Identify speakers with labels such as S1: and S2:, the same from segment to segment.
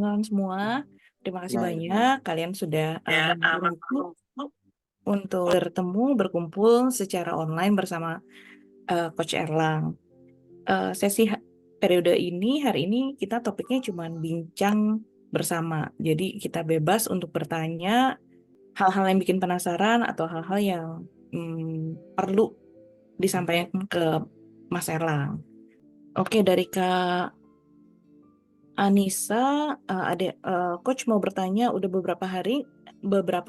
S1: Teman semua, terima kasih banyak kalian sudah membantu untuk bertemu, berkumpul secara online bersama Coach Erlang. Sesi periode ini, hari ini kita topiknya cuma bincang bersama. Jadi kita bebas untuk bertanya hal-hal yang bikin penasaran atau hal-hal yang perlu disampaikan ke Mas Erlang. Oke, dari Kak Anissa, Coach mau bertanya, udah beberapa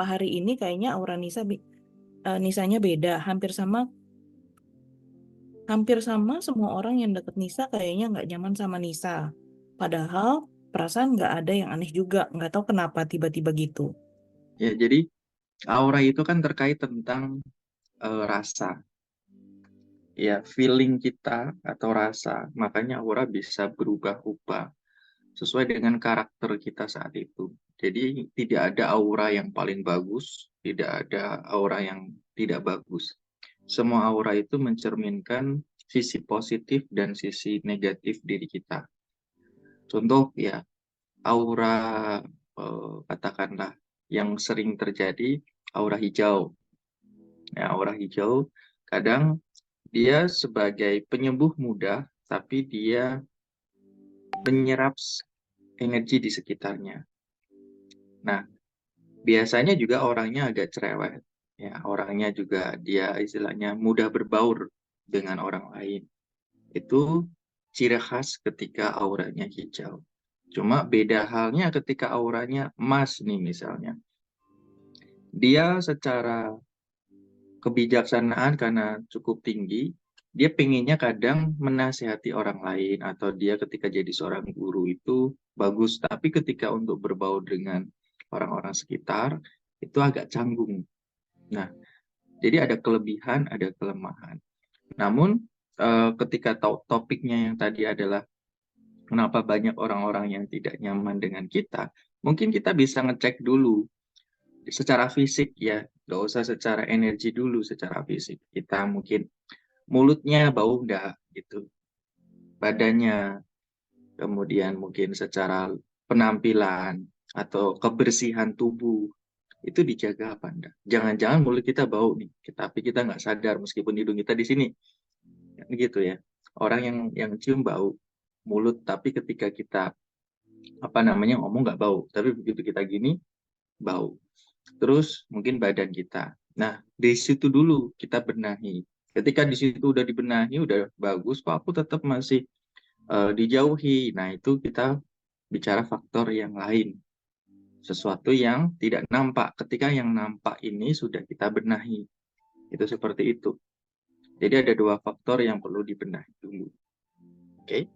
S1: hari ini kayaknya aura Nisanya beda, hampir sama semua orang yang deket Nisa kayaknya nggak nyaman sama Nisa. Padahal perasaan nggak ada yang aneh juga, nggak tahu kenapa tiba-tiba gitu.
S2: Ya, jadi aura itu kan terkait tentang rasa. Ya, feeling kita atau rasa. Makanya aura bisa berubah-ubah sesuai dengan karakter kita saat itu. Jadi tidak ada aura yang paling bagus, tidak ada aura yang tidak bagus. Semua aura itu mencerminkan sisi positif dan sisi negatif diri kita. Contoh ya, aura katakanlah yang sering terjadi aura hijau. Ya, aura hijau kadang dia sebagai penyembuh mudah, tapi dia menyerap energi di sekitarnya. Nah, biasanya juga orangnya agak cerewet. Ya, orangnya juga dia istilahnya mudah berbaur dengan orang lain. Itu ciri khas ketika auranya hijau. Cuma beda halnya ketika auranya emas nih misalnya. Dia secara kebijaksanaan karena cukup tinggi, dia pengennya kadang menasihati orang lain atau dia ketika jadi seorang guru itu bagus, tapi ketika untuk berbaur dengan orang-orang sekitar itu agak canggung. Nah, jadi ada kelebihan, ada kelemahan. Namun ketika topiknya yang tadi adalah kenapa banyak orang-orang yang tidak nyaman dengan kita, mungkin kita bisa ngecek dulu secara fisik ya, nggak usah secara energi dulu, secara fisik. Kita mungkin mulutnya bau nggak gitu, badannya, kemudian mungkin secara penampilan atau kebersihan tubuh itu dijaga apa enggak. Jangan-jangan mulut kita bau nih, tapi kita nggak sadar meskipun hidung kita di sini, gitu ya. Orang yang cium bau mulut, tapi ketika kita apa namanya ngomong nggak bau, tapi begitu kita gini bau. Terus mungkin badan kita. Nah, di situ dulu kita benahi. Ketika di situ udah dibenahi, udah bagus, kok aku tetap masih dijauhi. Nah, itu kita bicara faktor yang lain. Sesuatu yang tidak nampak. Ketika yang nampak ini sudah kita benahi. Itu seperti itu. Jadi ada dua faktor yang perlu dibenahi dulu. Oke,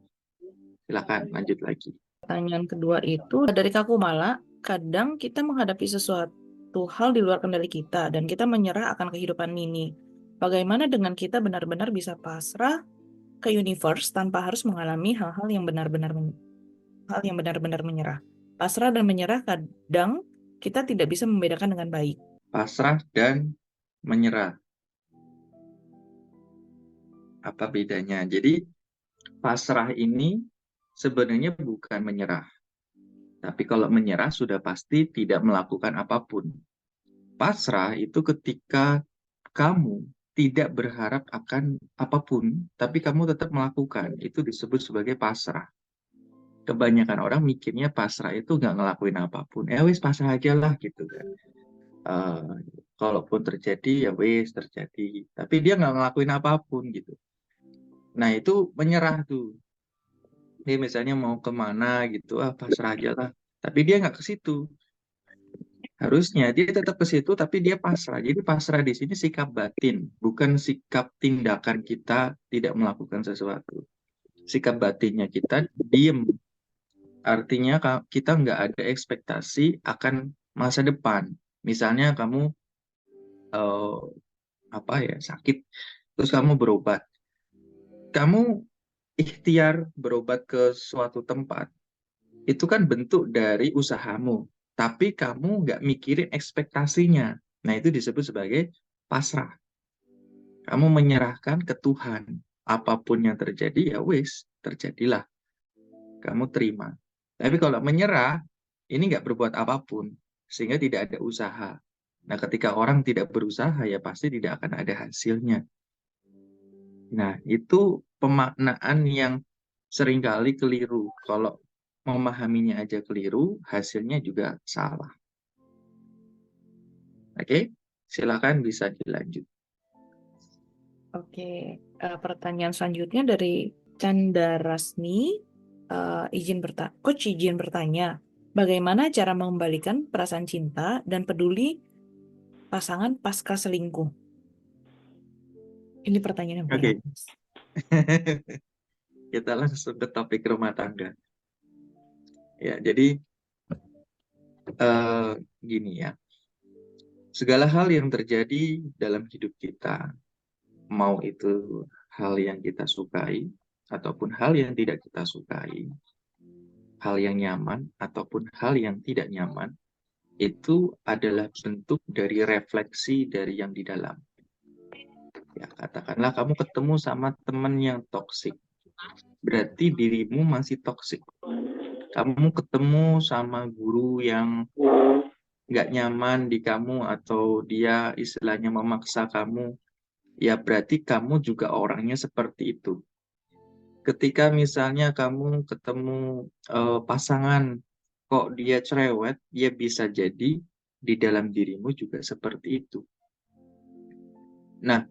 S2: silakan lanjut lagi.
S1: Pertanyaan kedua itu dari Kak Kumala, kadang kita menghadapi sesuatu hal di luar kendali kita dan kita menyerah akan kehidupan ini. Bagaimana dengan kita benar-benar bisa pasrah ke universe tanpa harus mengalami hal yang benar-benar menyerah. Pasrah dan menyerah kadang kita tidak bisa membedakan dengan baik.
S2: Pasrah dan menyerah. Apa bedanya? Jadi pasrah ini sebenarnya bukan menyerah. Tapi kalau menyerah sudah pasti tidak melakukan apapun. Pasrah itu ketika kamu tidak berharap akan apapun, tapi kamu tetap melakukan. Itu disebut sebagai pasrah. Kebanyakan orang mikirnya pasrah itu nggak ngelakuin apapun. Wis pasrah aja lah gitu kan. Eh, Kalaupun terjadi ya wis terjadi. Tapi dia nggak ngelakuin apapun gitu. Nah itu menyerah tuh. Dia misalnya mau kemana gitu, pasrah aja lah. Tapi dia nggak ke situ. Harusnya dia tetap ke situ, tapi dia pasrah. Jadi pasrah di sini sikap batin, bukan sikap tindakan kita tidak melakukan sesuatu. Sikap batinnya kita diem. Artinya kita nggak ada ekspektasi akan masa depan. Misalnya kamu eh, apa ya sakit, terus kamu berobat. Kamu ikhtiar berobat ke suatu tempat. Itu kan bentuk dari usahamu. Tapi kamu nggak mikirin ekspektasinya. Nah, itu disebut sebagai pasrah. Kamu menyerahkan ke Tuhan. Apapun yang terjadi, ya wis, terjadilah. Kamu terima. Tapi kalau menyerah, ini nggak berbuat apapun, sehingga tidak ada usaha. Nah, ketika orang tidak berusaha, ya pasti tidak akan ada hasilnya. Nah, itu pemaknaan yang seringkali keliru. Kalau memahaminya aja keliru, hasilnya juga salah. Oke, silakan bisa dilanjut.
S1: Oke, pertanyaan selanjutnya dari Canda Rasmi. Coach izin bertanya, bagaimana cara mengembalikan perasaan cinta dan peduli pasangan pasca selingkuh? Ini pertanyaan yang
S2: Oke,
S1: berat.
S2: kita langsung ke topik rumah tangga. Ya, jadi gini ya, segala hal yang terjadi dalam hidup kita, mau itu hal yang kita sukai ataupun hal yang tidak kita sukai, hal yang nyaman ataupun hal yang tidak nyaman, itu adalah bentuk dari refleksi dari yang di dalam. Ya, katakanlah kamu ketemu sama teman yang toksik, berarti dirimu masih toksik. Kamu ketemu sama guru yang nggak nyaman di kamu atau dia istilahnya memaksa kamu, ya berarti kamu juga orangnya seperti itu. Ketika misalnya kamu ketemu pasangan kok dia cerewet, ya bisa jadi di dalam dirimu juga seperti itu. Nah,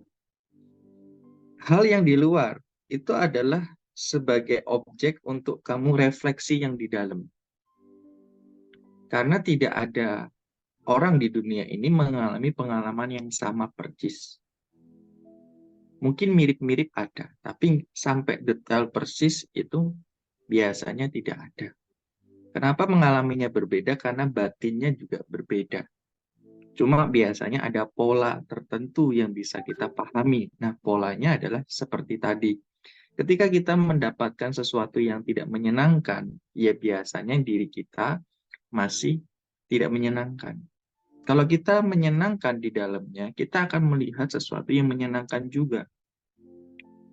S2: hal yang di luar itu adalah sebagai objek untuk kamu refleksi yang di dalam. Karena tidak ada orang di dunia ini mengalami pengalaman yang sama persis. Mungkin mirip-mirip ada, tapi sampai detail persis itu biasanya tidak ada. Kenapa mengalaminya berbeda? Karena batinnya juga berbeda. Cuma biasanya ada pola tertentu yang bisa kita pahami. Nah, polanya adalah seperti tadi. Ketika kita mendapatkan sesuatu yang tidak menyenangkan, ya biasanya diri kita masih tidak menyenangkan. Kalau kita menyenangkan di dalamnya, kita akan melihat sesuatu yang menyenangkan juga.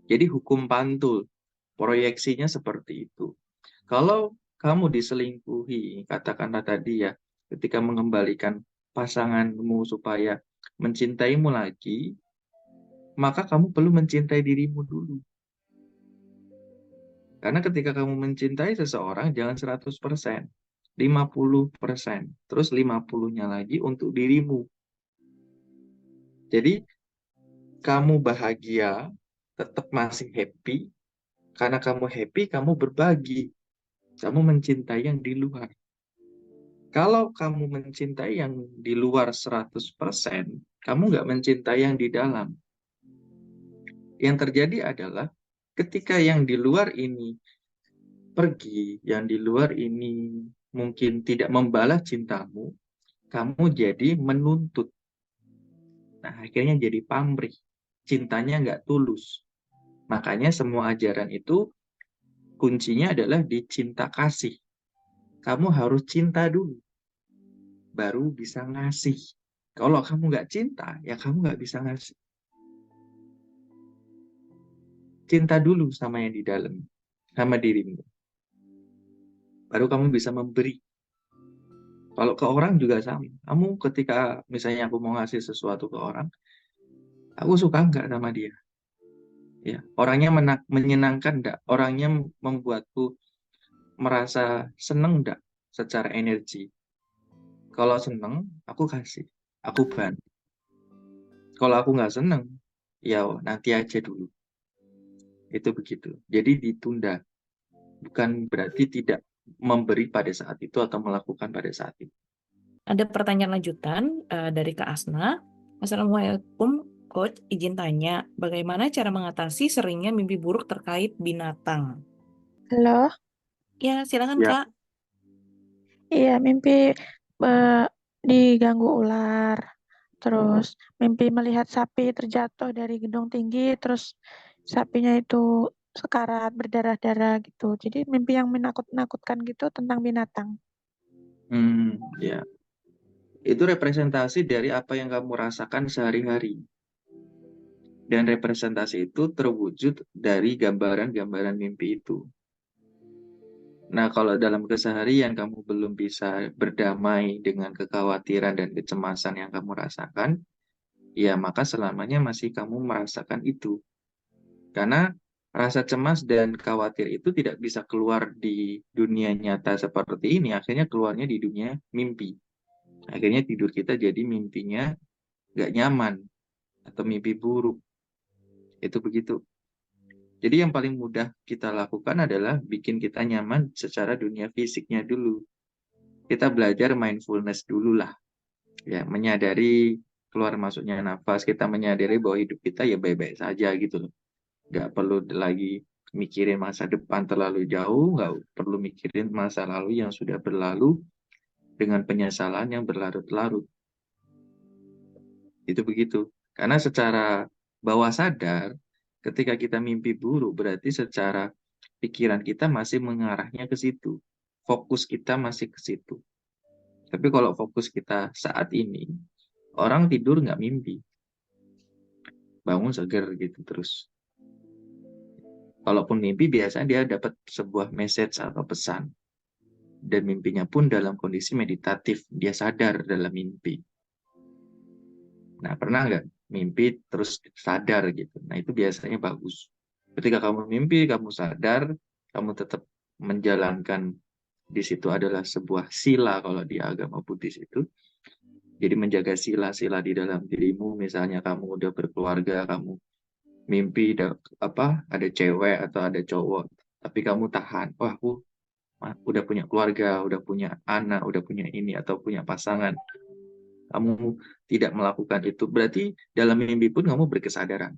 S2: Jadi hukum pantul, proyeksinya seperti itu. Kalau kamu diselingkuhi, katakanlah tadi ya, ketika mengembalikan pasanganmu supaya mencintaimu lagi, maka kamu perlu mencintai dirimu dulu. Karena ketika kamu mencintai seseorang, jangan 100%, 50%, terus 50-nya lagi untuk dirimu. Jadi, kamu bahagia, tetap masih happy, karena kamu happy, kamu berbagi. Kamu mencintai yang di luar. Kalau kamu mencintai yang di luar 100%, kamu nggak mencintai yang di dalam. Yang terjadi adalah ketika yang di luar ini pergi, yang di luar ini mungkin tidak membalas cintamu, kamu jadi menuntut. Nah, akhirnya jadi pamrih. Cintanya nggak tulus. Makanya semua ajaran itu kuncinya adalah di cinta kasih. Kamu harus cinta dulu, baru bisa ngasih. Kalau kamu nggak cinta, ya kamu nggak bisa ngasih. Cinta dulu sama yang di dalam, sama dirimu. Baru kamu bisa memberi. Kalau ke orang juga sama. Kamu ketika misalnya aku mau ngasih sesuatu ke orang, aku suka nggak sama dia? Ya, orangnya menyenangkan nggak? Orangnya membuatku merasa seneng nggak secara energi? Kalau seneng, aku kasih, aku bantu. Kalau aku nggak seneng, ya nanti aja dulu. Itu begitu. Jadi ditunda. Bukan berarti tidak memberi pada saat itu atau melakukan pada saat itu.
S1: Ada pertanyaan lanjutan dari Kak Asna. Assalamualaikum, Coach. Izin tanya, bagaimana cara mengatasi seringnya mimpi buruk terkait binatang?
S3: Halo,
S1: Ya, silakan
S2: Ya,
S1: Kak.
S3: iya mimpi eh, diganggu ular, terus mimpi melihat sapi terjatuh dari gedung tinggi, terus sapinya itu sekarat berdarah-darah gitu. Jadi mimpi yang menakut-nakutkan gitu tentang binatang.
S2: ya. Itu representasi dari apa yang kamu rasakan sehari-hari. Dan representasi itu terwujud dari gambaran-gambaran mimpi itu. Nah, kalau dalam keseharian kamu belum bisa berdamai dengan kekhawatiran dan kecemasan yang kamu rasakan, ya maka selamanya masih kamu merasakan itu. Karena rasa cemas dan khawatir itu tidak bisa keluar di dunia nyata seperti ini, akhirnya keluarnya di dunia mimpi. Akhirnya tidur kita jadi mimpinya nggak nyaman atau mimpi buruk. Itu begitu. Jadi yang paling mudah kita lakukan adalah bikin kita nyaman secara dunia fisiknya dulu. Kita belajar mindfulness dulu lah. Ya, menyadari keluar masuknya nafas, kita menyadari bahwa hidup kita ya baik-baik saja gitu loh. Nggak perlu lagi mikirin masa depan terlalu jauh, nggak perlu mikirin masa lalu yang sudah berlalu dengan penyesalan yang berlarut-larut. Itu begitu. Karena secara bawah sadar, ketika kita mimpi buruk, berarti secara pikiran kita masih mengarahnya ke situ. Fokus kita masih ke situ. Tapi kalau fokus kita saat ini, orang tidur nggak mimpi. Bangun seger gitu terus. Kalaupun mimpi, biasanya dia dapat sebuah message atau pesan. Dan mimpinya pun dalam kondisi meditatif. Dia sadar dalam mimpi. Nah, pernah nggak mimpi terus sadar gitu? Nah, itu biasanya bagus. Ketika kamu mimpi, kamu sadar, kamu tetap menjalankan di situ adalah sebuah sila kalau di agama Buddhis itu. Jadi menjaga sila-sila di dalam dirimu, misalnya kamu udah berkeluarga, kamu mimpi ada cewek atau ada cowok, tapi kamu tahan. Wah, aku udah punya keluarga, udah punya anak, udah punya ini atau punya pasangan. Kamu tidak melakukan itu, berarti dalam mimpi pun kamu berkesadaran.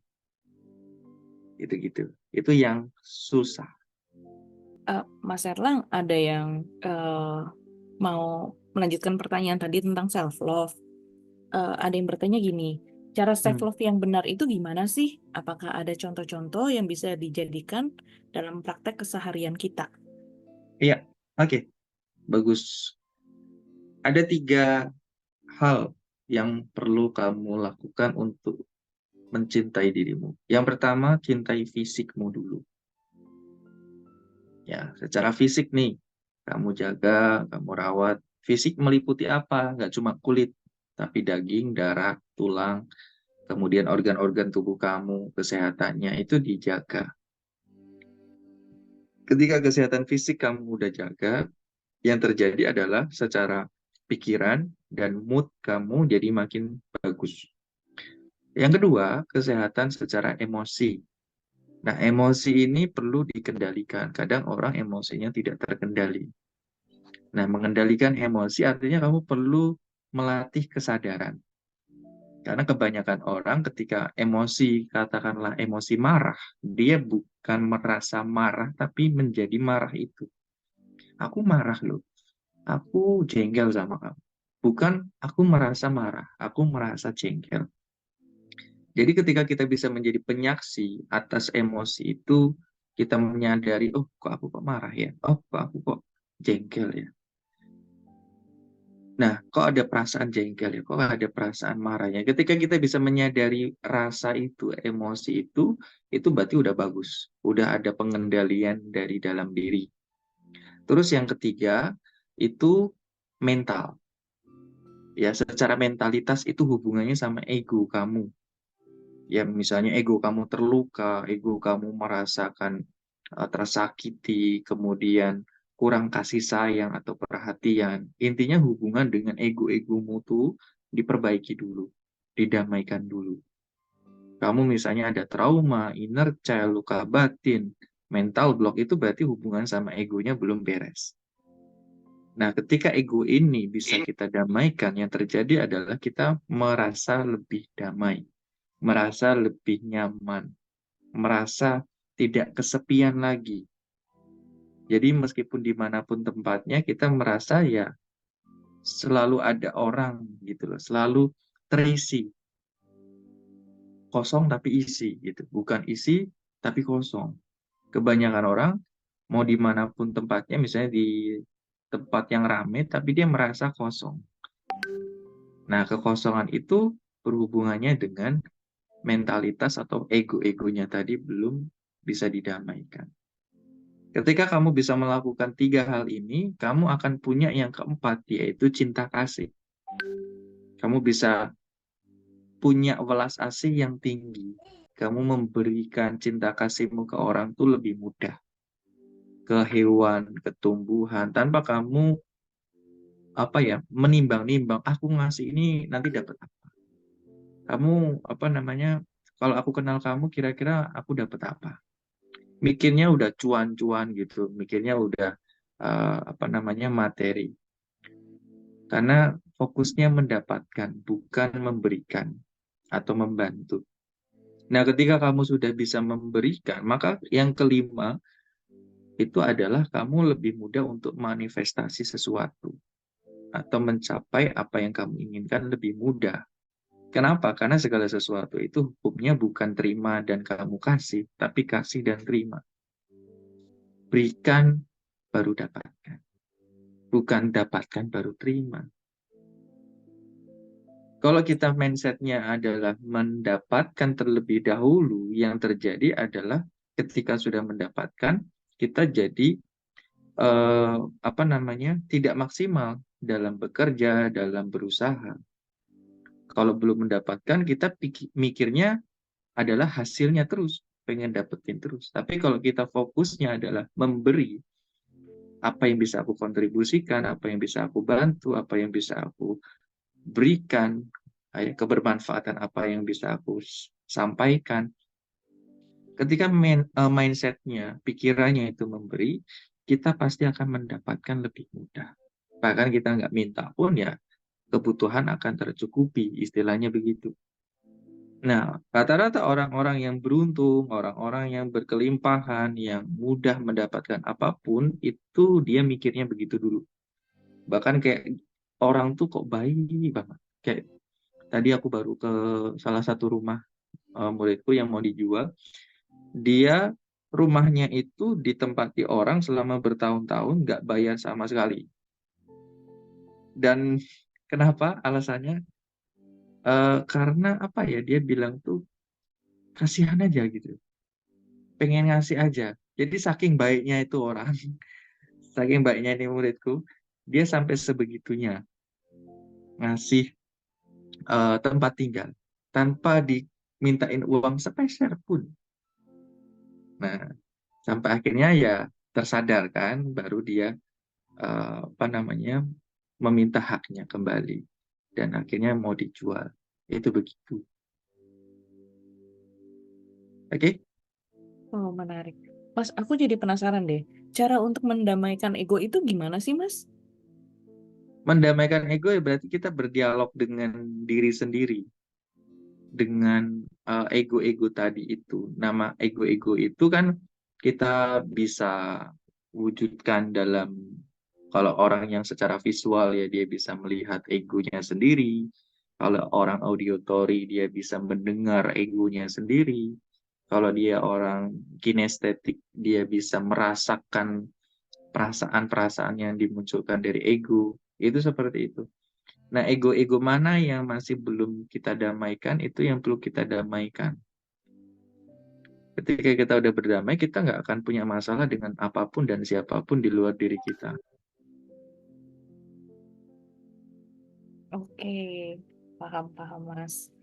S2: Gitu-gitu. Itu yang susah.
S1: Mas Erlang, ada yang mau melanjutkan pertanyaan tadi tentang self love. Ada yang bertanya gini, cara self love yang benar itu gimana sih? Apakah ada contoh-contoh yang bisa dijadikan dalam praktek keseharian kita?
S2: Iya, oke. Bagus. Ada 3 hal yang perlu kamu lakukan untuk mencintai dirimu. Yang pertama, cintai fisikmu dulu. Ya, secara fisik nih, kamu jaga, kamu rawat. Fisik meliputi apa? Nggak cuma kulit, tapi daging, darah, tulang, kemudian organ-organ tubuh kamu, kesehatannya itu dijaga. Ketika kesehatan fisik kamu udah jaga, yang terjadi adalah secara pikiran dan mood kamu jadi makin bagus. Yang kedua, kesehatan secara emosi. Nah, emosi ini perlu dikendalikan. Kadang orang emosinya tidak terkendali. Nah, mengendalikan emosi artinya kamu perlu melatih kesadaran. Karena kebanyakan orang ketika emosi, katakanlah emosi marah, dia bukan merasa marah, tapi menjadi marah itu. Aku marah loh, aku jengkel sama kamu. Bukan aku merasa marah, aku merasa jengkel. Jadi ketika kita bisa menjadi penyaksi atas emosi itu, kita menyadari, oh kok aku kok marah ya, oh kok aku kok jengkel ya. Nah, kok ada perasaan jengkel ya, kok ada perasaan marahnya. Ketika kita bisa menyadari rasa itu, emosi itu berarti udah bagus. Udah ada pengendalian dari dalam diri. Terus yang ketiga, itu mental. Ya, secara mentalitas itu hubungannya sama ego kamu. Ya, misalnya ego kamu terluka, ego kamu merasakan tersakiti, kemudian kurang kasih sayang atau perhatian. Intinya hubungan dengan ego-egomu tuh diperbaiki dulu, didamaikan dulu. Kamu misalnya ada trauma, inner child, luka batin, mental block, itu berarti hubungan sama egonya belum beres. Nah, ketika ego ini bisa kita damaikan, yang terjadi adalah kita merasa lebih damai, merasa lebih nyaman, merasa tidak kesepian lagi. Jadi meskipun dimanapun tempatnya, kita merasa ya selalu ada orang gitu loh, selalu terisi. Kosong tapi isi gitu, bukan isi tapi kosong. Kebanyakan orang mau dimanapun tempatnya, misalnya di tempat yang ramai, tapi dia merasa kosong. Nah, kekosongan itu berhubungannya dengan mentalitas atau ego-egonya tadi belum bisa didamaikan. Ketika kamu bisa melakukan 3 hal ini, kamu akan punya yang keempat, yaitu cinta kasih. Kamu bisa punya welas asih yang tinggi. Kamu memberikan cinta kasihmu ke orang tuh lebih mudah. Ke hewan, ke tumbuhan, tanpa kamu menimbang-nimbang, aku ngasih ini nanti dapat apa. Kamu kalau aku kenal kamu kira-kira aku dapat apa. Mikirnya udah cuan-cuan gitu, mikirnya udah materi. Karena fokusnya mendapatkan, bukan memberikan atau membantu. Nah, ketika kamu sudah bisa memberikan, maka yang kelima itu adalah kamu lebih mudah untuk manifestasi sesuatu atau mencapai apa yang kamu inginkan lebih mudah. Kenapa? Karena segala sesuatu itu hukumnya bukan terima dan kamu kasih, tapi kasih dan terima. Berikan baru dapatkan. Bukan dapatkan baru terima. Kalau kita mindset-nya adalah mendapatkan terlebih dahulu, yang terjadi adalah ketika sudah mendapatkan, kita jadi tidak maksimal dalam bekerja, dalam berusaha. Kalau belum mendapatkan, kita mikirnya adalah hasilnya terus, pengen dapetin terus. Tapi kalau kita fokusnya adalah memberi, apa yang bisa aku kontribusikan, apa yang bisa aku bantu, apa yang bisa aku berikan, kebermanfaatan apa yang bisa aku sampaikan. Ketika mindset-nya, pikirannya itu memberi, kita pasti akan mendapatkan lebih mudah. Bahkan kita nggak minta pun ya, kebutuhan akan tercukupi, istilahnya begitu. Nah, rata-rata orang-orang yang beruntung, orang-orang yang berkelimpahan, yang mudah mendapatkan apapun, itu dia mikirnya begitu dulu. Bahkan kayak orang tuh kok baik banget. Kayak tadi aku baru ke salah satu rumah muridku yang mau dijual. Dia rumahnya itu ditempati orang selama bertahun-tahun nggak bayar sama sekali. Dan kenapa? Alasannya karena dia bilang tuh kasihan aja gitu. Pengen ngasih aja. Jadi saking baiknya itu orang, saking baiknya ini muridku, dia sampai sebegitunya ngasih tempat tinggal tanpa dimintain uang sepeser pun. Nah, sampai akhirnya ya tersadarkan, baru dia meminta haknya kembali dan akhirnya mau dijual. Itu begitu. Oke?
S1: Oh, menarik. Mas, aku jadi penasaran deh. Cara untuk mendamaikan ego itu gimana sih, Mas?
S2: Mendamaikan ego ya berarti kita berdialog dengan diri sendiri. Dengan ego-ego tadi itu. Nama ego-ego itu kan kita bisa wujudkan dalam, kalau orang yang secara visual ya dia bisa melihat egonya sendiri. Kalau orang auditory dia bisa mendengar egonya sendiri. Kalau dia orang kinestetik dia bisa merasakan perasaan-perasaan yang dimunculkan dari ego. Itu seperti itu. Nah, ego-ego mana yang masih belum kita damaikan, itu yang perlu kita damaikan. Ketika kita udah berdamai, kita nggak akan punya masalah dengan apapun dan siapapun di luar diri kita.
S1: Oke, paham, Mas.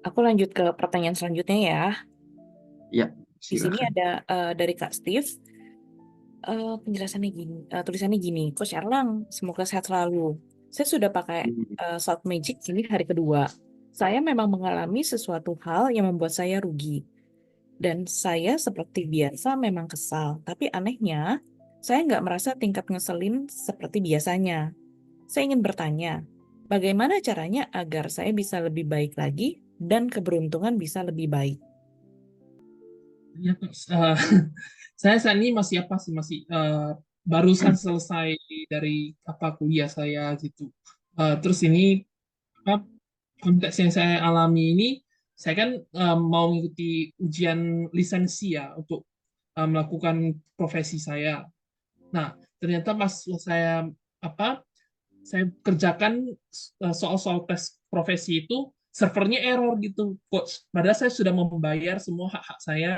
S1: Aku lanjut ke pertanyaan selanjutnya ya.
S2: Ya,
S1: Di sini
S2: silakan.
S1: ada dari Kak Steve, penjelasannya gini, tulisannya gini, Coach Erlang, semoga sehat selalu. Saya sudah pakai Salt Magic ini hari kedua. Saya memang mengalami sesuatu hal yang membuat saya rugi. Dan saya seperti biasa memang kesal. Tapi anehnya, saya nggak merasa tingkat ngeselin seperti biasanya. Saya ingin bertanya, bagaimana caranya agar saya bisa lebih baik lagi dan keberuntungan bisa lebih baik?
S4: Ya, saya saat ini masih barusan selesai dari kuliah saya gitu. Terus ini konteks yang saya alami ini, saya kan mau mengikuti ujian lisensi ya untuk melakukan profesi saya. Nah, ternyata pas saya kerjakan soal-soal tes profesi itu, servernya error gitu, coach. Padahal saya sudah membayar semua hak-hak saya,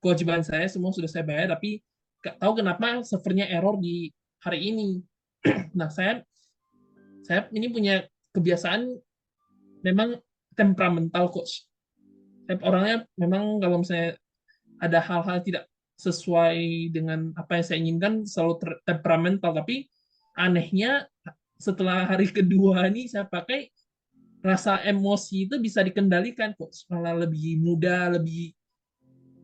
S4: kewajiban saya semua sudah saya bayar, tapi nggak tahu kenapa servernya error di hari ini. Nah, saya ini punya kebiasaan memang temperamental, coach. Saya orangnya memang kalau misalnya ada hal-hal tidak sesuai dengan apa yang saya inginkan selalu temperamental. Tapi anehnya setelah hari kedua ini saya pakai, rasa emosi itu bisa dikendalikan kok, malah lebih mudah, lebih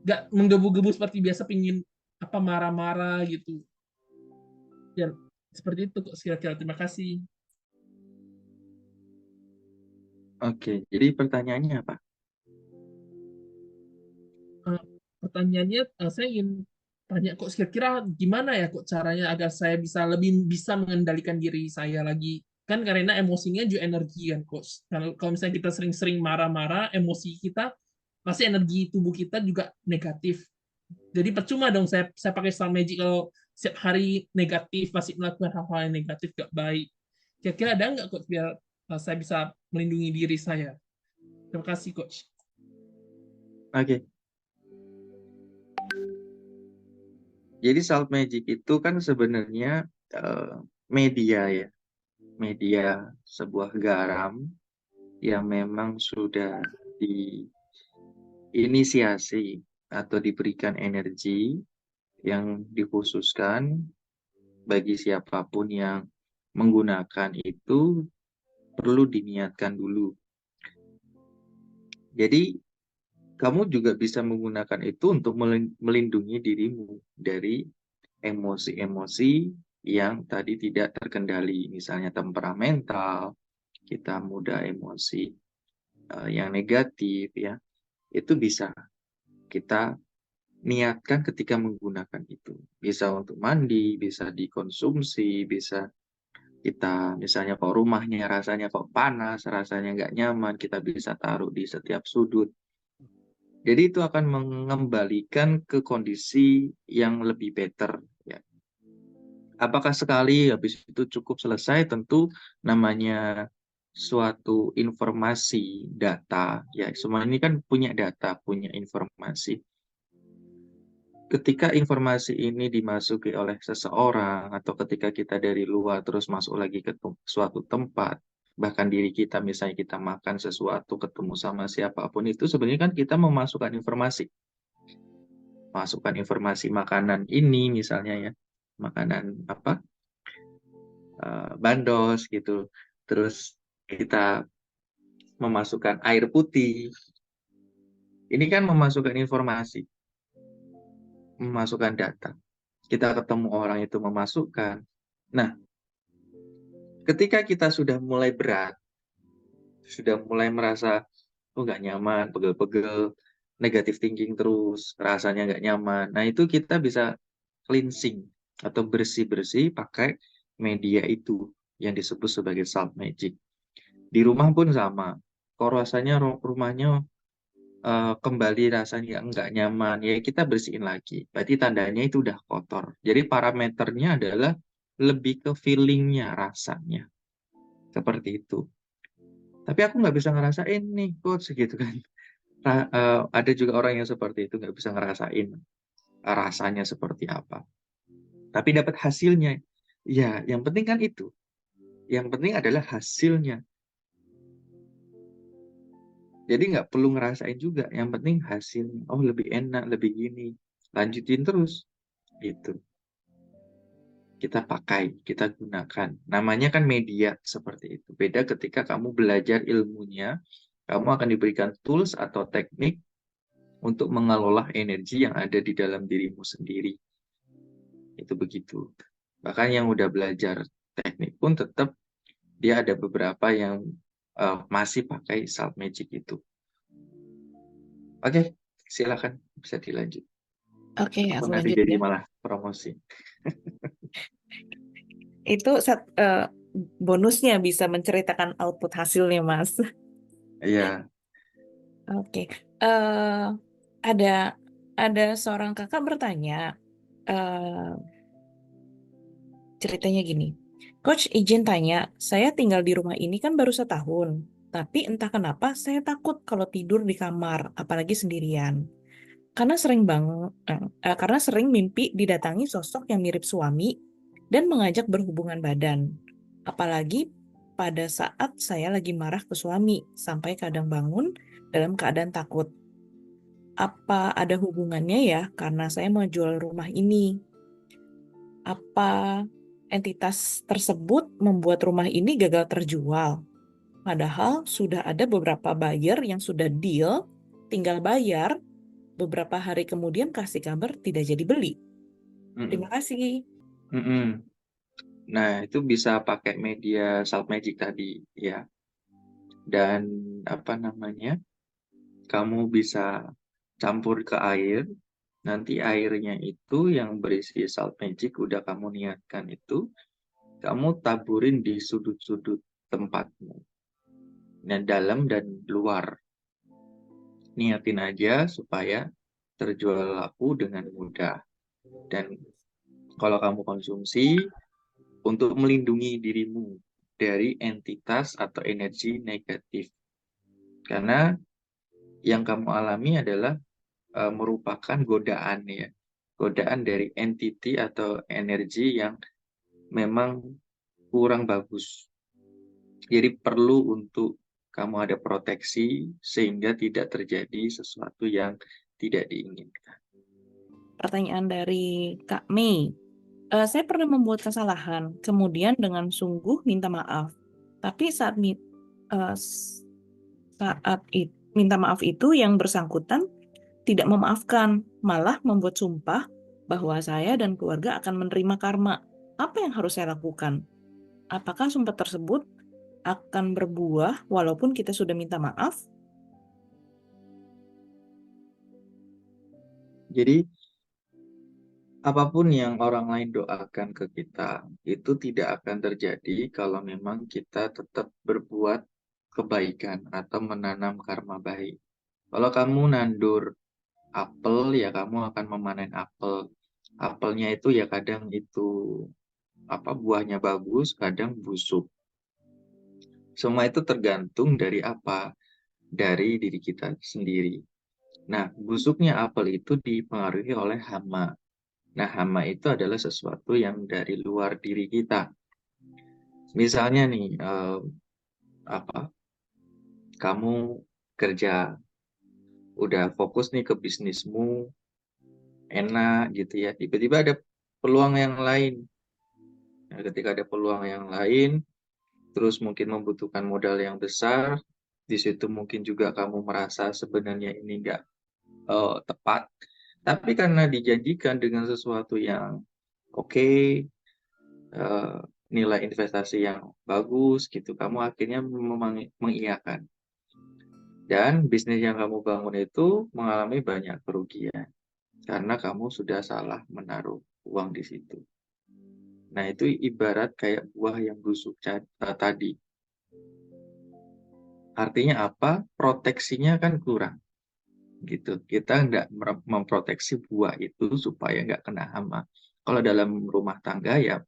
S4: nggak menggebu-gebu seperti biasa, pingin apa marah-marah gitu ya, seperti itu kok kira-kira. Terima kasih.
S2: Oke, jadi pertanyaannya apa?
S4: Pertanyaannya saya ingin tanya kok kira-kira gimana ya kok caranya agar saya lebih bisa mengendalikan diri saya lagi, kan karena emosinya juga energi kan coach. Kalau misalnya kita sering-sering marah-marah, emosi kita pasti energi tubuh kita juga negatif. Jadi percuma dong saya pakai Star Magic kalau setiap hari negatif, masih melakukan hal-hal yang negatif gak baik. Kira-kira ada nggak coach biar saya bisa melindungi diri saya? Terima kasih coach.
S2: Oke. Jadi salt magic itu kan sebenarnya media ya, media sebuah garam yang memang sudah diinisiasi atau diberikan energi yang dikhususkan bagi siapapun yang menggunakan itu perlu diniatkan dulu. Jadi kamu juga bisa menggunakan itu untuk melindungi dirimu dari emosi-emosi yang tadi tidak terkendali, misalnya temperamental, kita mudah emosi yang negatif ya, itu bisa kita niatkan ketika menggunakan itu. Bisa untuk mandi, bisa dikonsumsi, bisa kita misalnya kok rumahnya rasanya kok panas, rasanya nggak nyaman, kita bisa taruh di setiap sudut. Jadi itu akan mengembalikan ke kondisi yang lebih better. Ya. Apakah sekali habis itu cukup selesai? Tentu namanya suatu informasi, data. Ya, semua ini kan punya data, punya informasi. Ketika informasi ini dimasuki oleh seseorang atau ketika kita dari luar terus masuk lagi ke suatu tempat, bahkan diri kita misalnya kita makan sesuatu, ketemu sama siapapun itu sebenarnya kan kita memasukkan informasi. Masukkan informasi makanan ini misalnya ya, makanan apa? Bandos gitu. Terus kita memasukkan air putih. Ini kan memasukkan informasi, memasukkan data. Kita ketemu orang itu memasukkan. Nah, ketika kita sudah mulai berat, sudah mulai merasa oh nggak nyaman, pegel-pegel, negatif thinking terus, rasanya nggak nyaman. Nah, itu kita bisa cleansing atau bersih-bersih pakai media itu yang disebut sebagai salt magic. Di rumah pun sama. Kalau rasanya rumahnya kembali rasanya nggak nyaman, ya kita bersihin lagi. Berarti tandanya itu udah kotor. Jadi parameternya adalah lebih ke feelingnya, rasanya. Seperti itu. Tapi aku nggak bisa ngerasain nih, coach, gitu kan. Ada juga orang yang seperti itu, nggak bisa ngerasain rasanya seperti apa. Tapi dapat hasilnya. Ya, yang penting kan itu. Yang penting adalah hasilnya. Jadi nggak perlu ngerasain juga. Yang penting hasilnya. Oh, lebih enak, lebih gini. Lanjutin terus. Gitu. Kita pakai, kita gunakan. Namanya kan media seperti itu. Beda ketika kamu belajar ilmunya, kamu akan diberikan tools atau teknik untuk mengelola energi yang ada di dalam dirimu sendiri. Itu begitu. Bahkan yang udah belajar teknik pun tetap dia ada beberapa yang masih pakai salt magic itu. Oke, silakan bisa dilanjut.
S1: Oke,
S2: Aku
S1: aku
S2: nanti
S1: lanjut
S2: jadi
S1: ya.
S2: malah promosi.
S1: Itu bonusnya bisa menceritakan output hasilnya, Mas.
S2: Iya.
S1: Oke. Eh, ada seorang kakak bertanya, ceritanya gini. Coach, izin tanya, saya tinggal di rumah ini kan baru setahun, tapi entah kenapa saya takut kalau tidur di kamar, apalagi sendirian. karena sering mimpi didatangi sosok yang mirip suami dan mengajak berhubungan badan. Apalagi pada saat saya lagi marah ke suami, sampai kadang bangun dalam keadaan takut. Apa ada hubungannya ya karena saya mau jual rumah ini? Apa entitas tersebut membuat rumah ini gagal terjual? Padahal sudah ada beberapa buyer yang sudah deal, tinggal bayar, beberapa hari kemudian kasih kabar tidak jadi beli. Terima kasih.
S2: Mm-mm. Nah, itu bisa pakai media salt magic tadi ya. Dan kamu bisa campur ke air. Nanti airnya itu yang berisi salt magic udah kamu niatkan itu, kamu taburin di sudut-sudut tempatmu. Nah, dalam dan luar. Niatin aja supaya terjual laku dengan mudah. Dan kalau kamu konsumsi, untuk melindungi dirimu dari entitas atau energi negatif. Karena yang kamu alami adalah merupakan godaan ya. Godaan dari entiti atau energi yang memang kurang bagus. Jadi perlu untuk kamu ada proteksi sehingga tidak terjadi sesuatu yang tidak diinginkan.
S1: Pertanyaan dari Kak Mei. Saya pernah membuat kesalahan, kemudian dengan sungguh minta maaf. Tapi saat minta maaf itu yang bersangkutan tidak memaafkan, malah membuat sumpah bahwa saya dan keluarga akan menerima karma. Apa yang harus saya lakukan? Apakah sumpah tersebut akan berbuah walaupun kita sudah minta maaf?
S2: Jadi apapun yang orang lain doakan ke kita, itu tidak akan terjadi kalau memang kita tetap berbuat kebaikan atau menanam karma baik. Kalau kamu nandur apel, ya kamu akan memanen apel. Apelnya itu ya kadang itu buahnya bagus, kadang busuk. Semua itu tergantung dari apa? Dari diri kita sendiri. Nah, busuknya apel itu dipengaruhi oleh hama. Nah, hama itu adalah sesuatu yang dari luar diri kita. Misalnya nih, kamu kerja, udah fokus nih ke bisnismu, enak gitu ya. Tiba-tiba ada peluang yang lain. Nah, ketika ada peluang yang lain, terus mungkin membutuhkan modal yang besar, di situ mungkin juga kamu merasa sebenarnya ini nggak tepat. Tapi karena dijanjikan dengan sesuatu yang oke, nilai investasi yang bagus gitu, kamu akhirnya mengiyakan. Dan bisnis yang kamu bangun itu mengalami banyak kerugian karena kamu sudah salah menaruh uang di situ. Nah, itu ibarat kayak buah yang busuk tadi. Artinya apa? Proteksinya kan kurang. Gitu. Kita nggak memproteksi buah itu supaya nggak kena hama. Kalau dalam rumah tangga ya,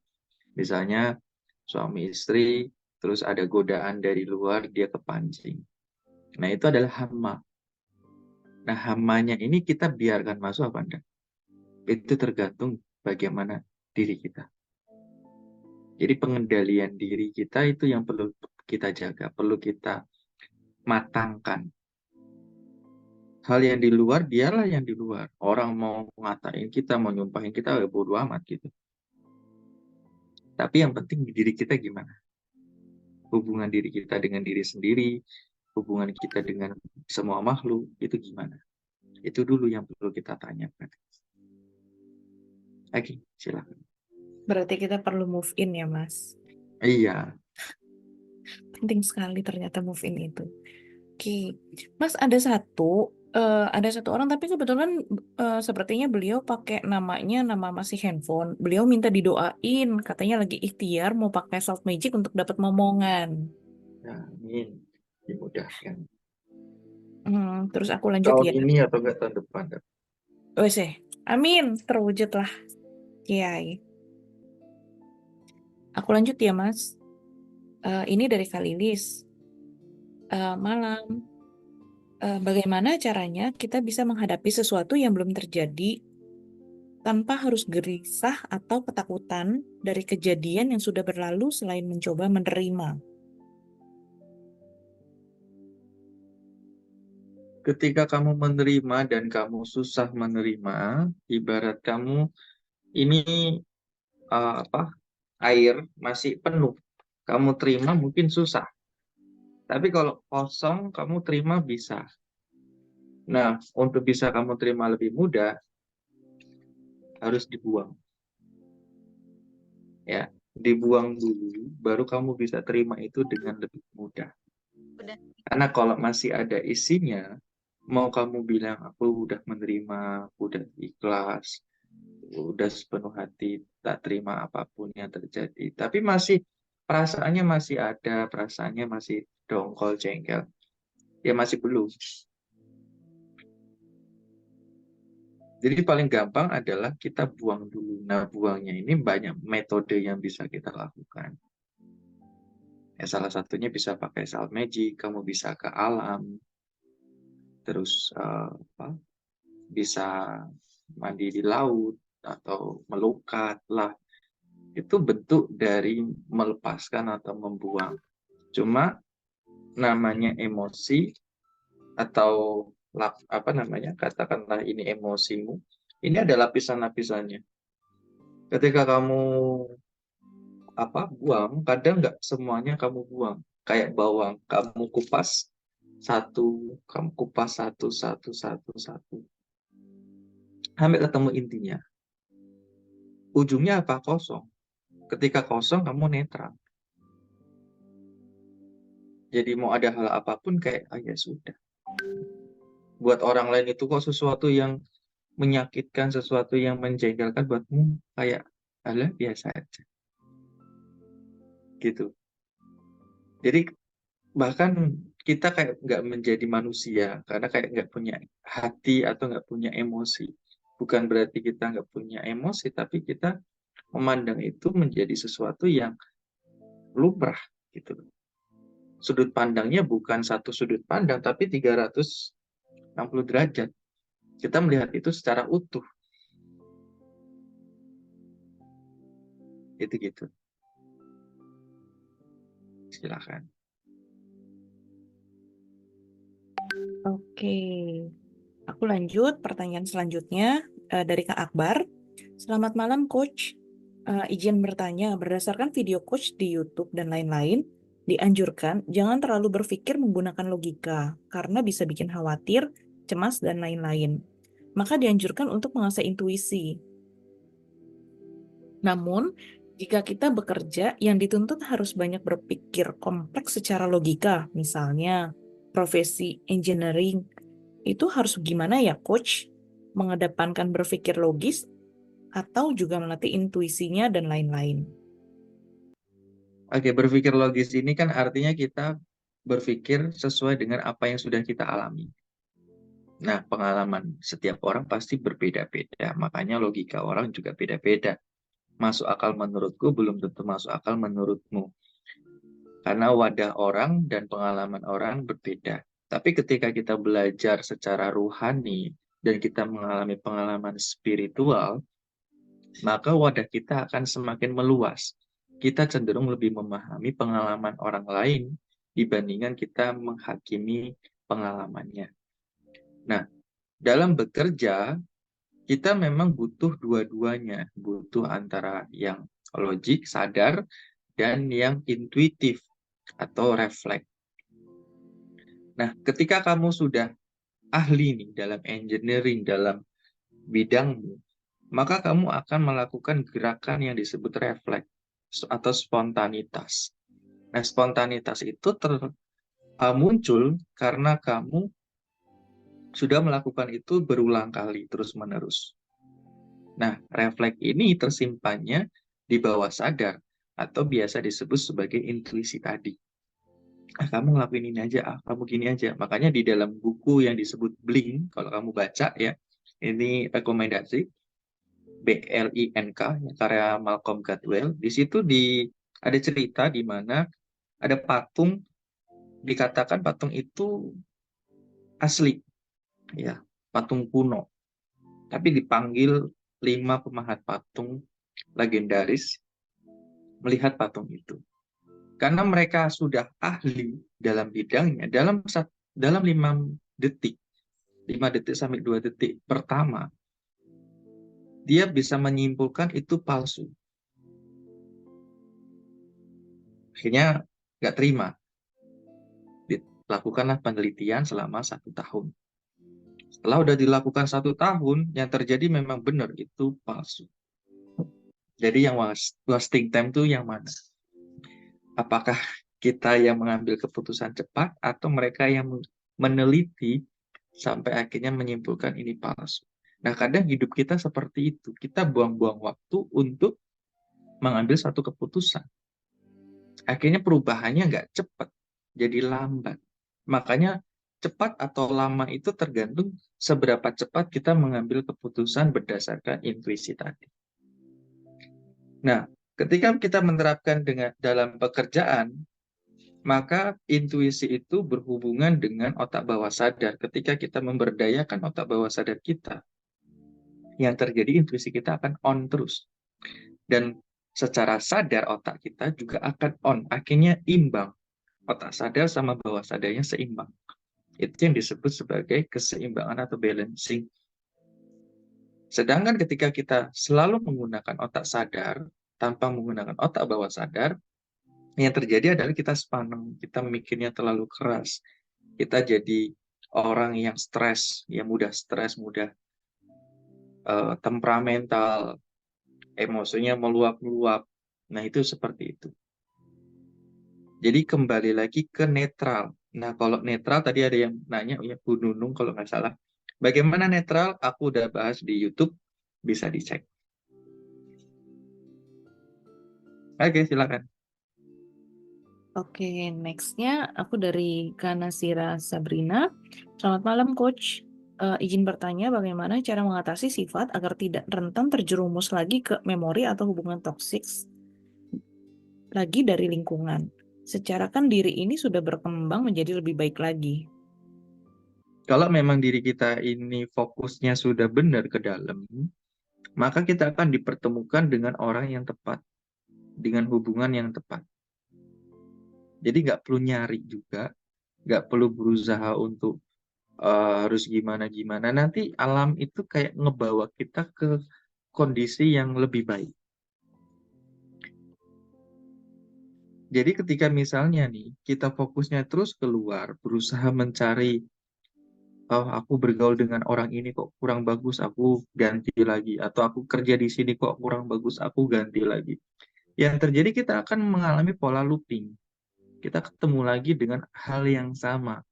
S2: misalnya suami istri, terus ada godaan dari luar, dia kepancing. Nah, itu adalah hama. Nah, hamanya ini kita biarkan masuk apa enggak? Itu tergantung bagaimana diri kita. Jadi pengendalian diri kita itu yang perlu kita jaga, perlu kita matangkan. Hal yang di luar, dialah yang di luar. Orang mau ngatain kita, mau nyumpahin kita, ya bodo amat gitu. Tapi yang penting di diri kita gimana? Hubungan diri kita dengan diri sendiri, hubungan kita dengan semua makhluk, itu gimana? Itu dulu yang perlu kita tanyakan. Oke, silakan.
S1: Berarti kita perlu move in ya, Mas.
S2: Iya.
S1: Penting sekali ternyata move in itu. Oke, Mas, ada satu orang tapi kebetulan sepertinya beliau pakai nama masih handphone. Beliau minta didoain, katanya lagi ikhtiar mau pakai salt magic untuk dapat momongan.
S2: Amin. Dimudahkan.
S1: Terus aku lanjut
S2: Tahun
S1: ya.
S2: ini atau enggak tahun depan?
S1: Wes amin, terwujudlah, Kiai. Aku lanjut ya, Mas. Ini dari Kak Lilis. Malam. Bagaimana caranya kita bisa menghadapi sesuatu yang belum terjadi tanpa harus gelisah atau ketakutan dari kejadian yang sudah berlalu selain mencoba menerima?
S2: Ketika kamu menerima dan kamu susah menerima, ibarat kamu ini air masih penuh, kamu terima mungkin susah. Tapi kalau kosong, kamu terima bisa. Nah, untuk bisa kamu terima lebih mudah, harus dibuang. Ya, dibuang dulu, baru kamu bisa terima itu dengan lebih mudah. Karena kalau masih ada isinya, mau kamu bilang aku udah menerima, aku udah ikhlas, udah sepenuh hati, tak terima apapun yang terjadi. Tapi perasaannya masih ada, perasaannya masih dongkol, jengkel. Ya masih belum. Jadi paling gampang adalah kita buang dulu. Nah, buangnya ini banyak metode yang bisa kita lakukan. Ya, salah satunya bisa pakai salt magic, kamu bisa ke alam, terus bisa mandi di laut, atau melukat lah. Itu bentuk dari melepaskan atau membuang. Cuma namanya emosi atau katakanlah ini emosimu, ini ada lapisan-lapisannya. Ketika kamu buang, kadang nggak semuanya kamu buang. Kayak bawang, kamu kupas satu, sampai ketemu intinya. Ujungnya apa? Kosong. Ketika kosong, kamu netral. Jadi mau ada hal apapun kayak, ya sudah. Buat orang lain itu kok sesuatu yang menyakitkan, sesuatu yang menjengkelkan, buatmu kayak, alah biasa aja. Gitu. Jadi bahkan kita kayak nggak menjadi manusia karena kayak nggak punya hati atau nggak punya emosi. Bukan berarti kita nggak punya emosi, tapi kita memandang itu menjadi sesuatu yang lumrah gitu. Sudut pandangnya bukan satu sudut pandang, tapi 360 derajat. Kita melihat itu secara utuh. Itu gitu. Silakan.
S1: Oke, aku lanjut pertanyaan selanjutnya dari Kak Akbar. Selamat malam Coach. Izin bertanya, berdasarkan video Coach di YouTube dan lain-lain, dianjurkan jangan terlalu berpikir menggunakan logika karena bisa bikin khawatir, cemas, dan lain-lain. Maka dianjurkan untuk mengasah intuisi. Namun, jika kita bekerja yang dituntut harus banyak berpikir kompleks secara logika, misalnya profesi engineering, itu harus gimana ya, Coach? Mengedepankan berpikir logis atau juga melatih intuisinya dan lain-lain.
S2: Oke, berpikir logis ini kan artinya kita berpikir sesuai dengan apa yang sudah kita alami. Nah, pengalaman setiap orang pasti berbeda-beda, makanya logika orang juga beda-beda. Masuk akal menurutku belum tentu masuk akal menurutmu. Karena wadah orang dan pengalaman orang berbeda. Tapi ketika kita belajar secara ruhani dan kita mengalami pengalaman spiritual, maka wadah kita akan semakin meluas. Kita cenderung lebih memahami pengalaman orang lain dibandingkan kita menghakimi pengalamannya. Nah, dalam bekerja, kita memang butuh dua-duanya. Butuh antara yang logik, sadar, dan yang intuitif atau refleks. Nah, ketika kamu sudah ahli nih dalam engineering, dalam bidangmu, maka kamu akan melakukan gerakan yang disebut refleks atau spontanitas. Nah, spontanitas itu muncul karena kamu sudah melakukan itu berulang kali, terus-menerus. Nah, refleks ini tersimpannya di bawah sadar atau biasa disebut sebagai intuisi tadi. Kamu ngelakuin ini aja, kamu gini aja. Makanya di dalam buku yang disebut Blink, kalau kamu baca ya, ini rekomendasi, BLINK, karya Malcolm Gladwell. Di situ ada cerita di mana ada patung, dikatakan patung itu asli, ya, patung kuno, tapi dipanggil 5 pemahat patung legendaris melihat patung itu. Karena mereka sudah ahli dalam bidangnya, dalam 5 detik, 5 detik sampai 2 detik pertama, dia bisa menyimpulkan itu palsu. Akhirnya nggak terima. Dilakukanlah penelitian selama 1 tahun. Setelah udah dilakukan 1 tahun, yang terjadi memang benar itu palsu. Jadi yang wasting time itu yang mana? Apakah kita yang mengambil keputusan cepat atau mereka yang meneliti sampai akhirnya menyimpulkan ini palsu? Nah, kadang hidup kita seperti itu. Kita buang-buang waktu untuk mengambil satu keputusan. Akhirnya perubahannya nggak cepat, jadi lambat. Makanya cepat atau lama itu tergantung seberapa cepat kita mengambil keputusan berdasarkan intuisi tadi. Nah, ketika kita menerapkan dalam pekerjaan, maka intuisi itu berhubungan dengan otak bawah sadar. Ketika kita memberdayakan otak bawah sadar kita, yang terjadi intuisi kita akan on terus. Dan secara sadar otak kita juga akan on. Akhirnya imbang. Otak sadar sama bawah sadarnya seimbang. Itu yang disebut sebagai keseimbangan atau balancing. Sedangkan ketika kita selalu menggunakan otak sadar tanpa menggunakan otak bawah sadar, yang terjadi adalah kita sepaneng, kita mikirnya terlalu keras, kita jadi orang yang stres, yang mudah stres, mudah temperamental, emosinya meluap-luap. Nah, itu seperti itu. Jadi kembali lagi ke netral. Nah, kalau netral tadi ada yang nanya, ya Bu Nunung kalau nggak salah. Bagaimana netral? Aku udah bahas di YouTube, bisa dicek. Oke, silakan.
S1: Oke, nextnya aku dari Kanasira Sabrina. Selamat malam, Coach. Izin bertanya bagaimana cara mengatasi sifat agar tidak rentan terjerumus lagi ke memori atau hubungan toksik lagi dari lingkungan. Secara kan diri ini sudah berkembang menjadi lebih baik lagi.
S2: Kalau memang diri kita ini fokusnya sudah benar ke dalam, maka kita akan dipertemukan dengan orang yang tepat, dengan hubungan yang tepat. Jadi nggak perlu nyari juga, nggak perlu berusaha untuk harus gimana-gimana. Nanti alam itu kayak ngebawa kita ke kondisi yang lebih baik. Jadi ketika misalnya nih, kita fokusnya terus keluar, berusaha mencari, oh aku bergaul dengan orang ini kok kurang bagus, aku ganti lagi. Atau aku kerja di sini kok kurang bagus, aku ganti lagi. Yang terjadi kita akan mengalami pola looping. Kita ketemu lagi dengan hal yang sama.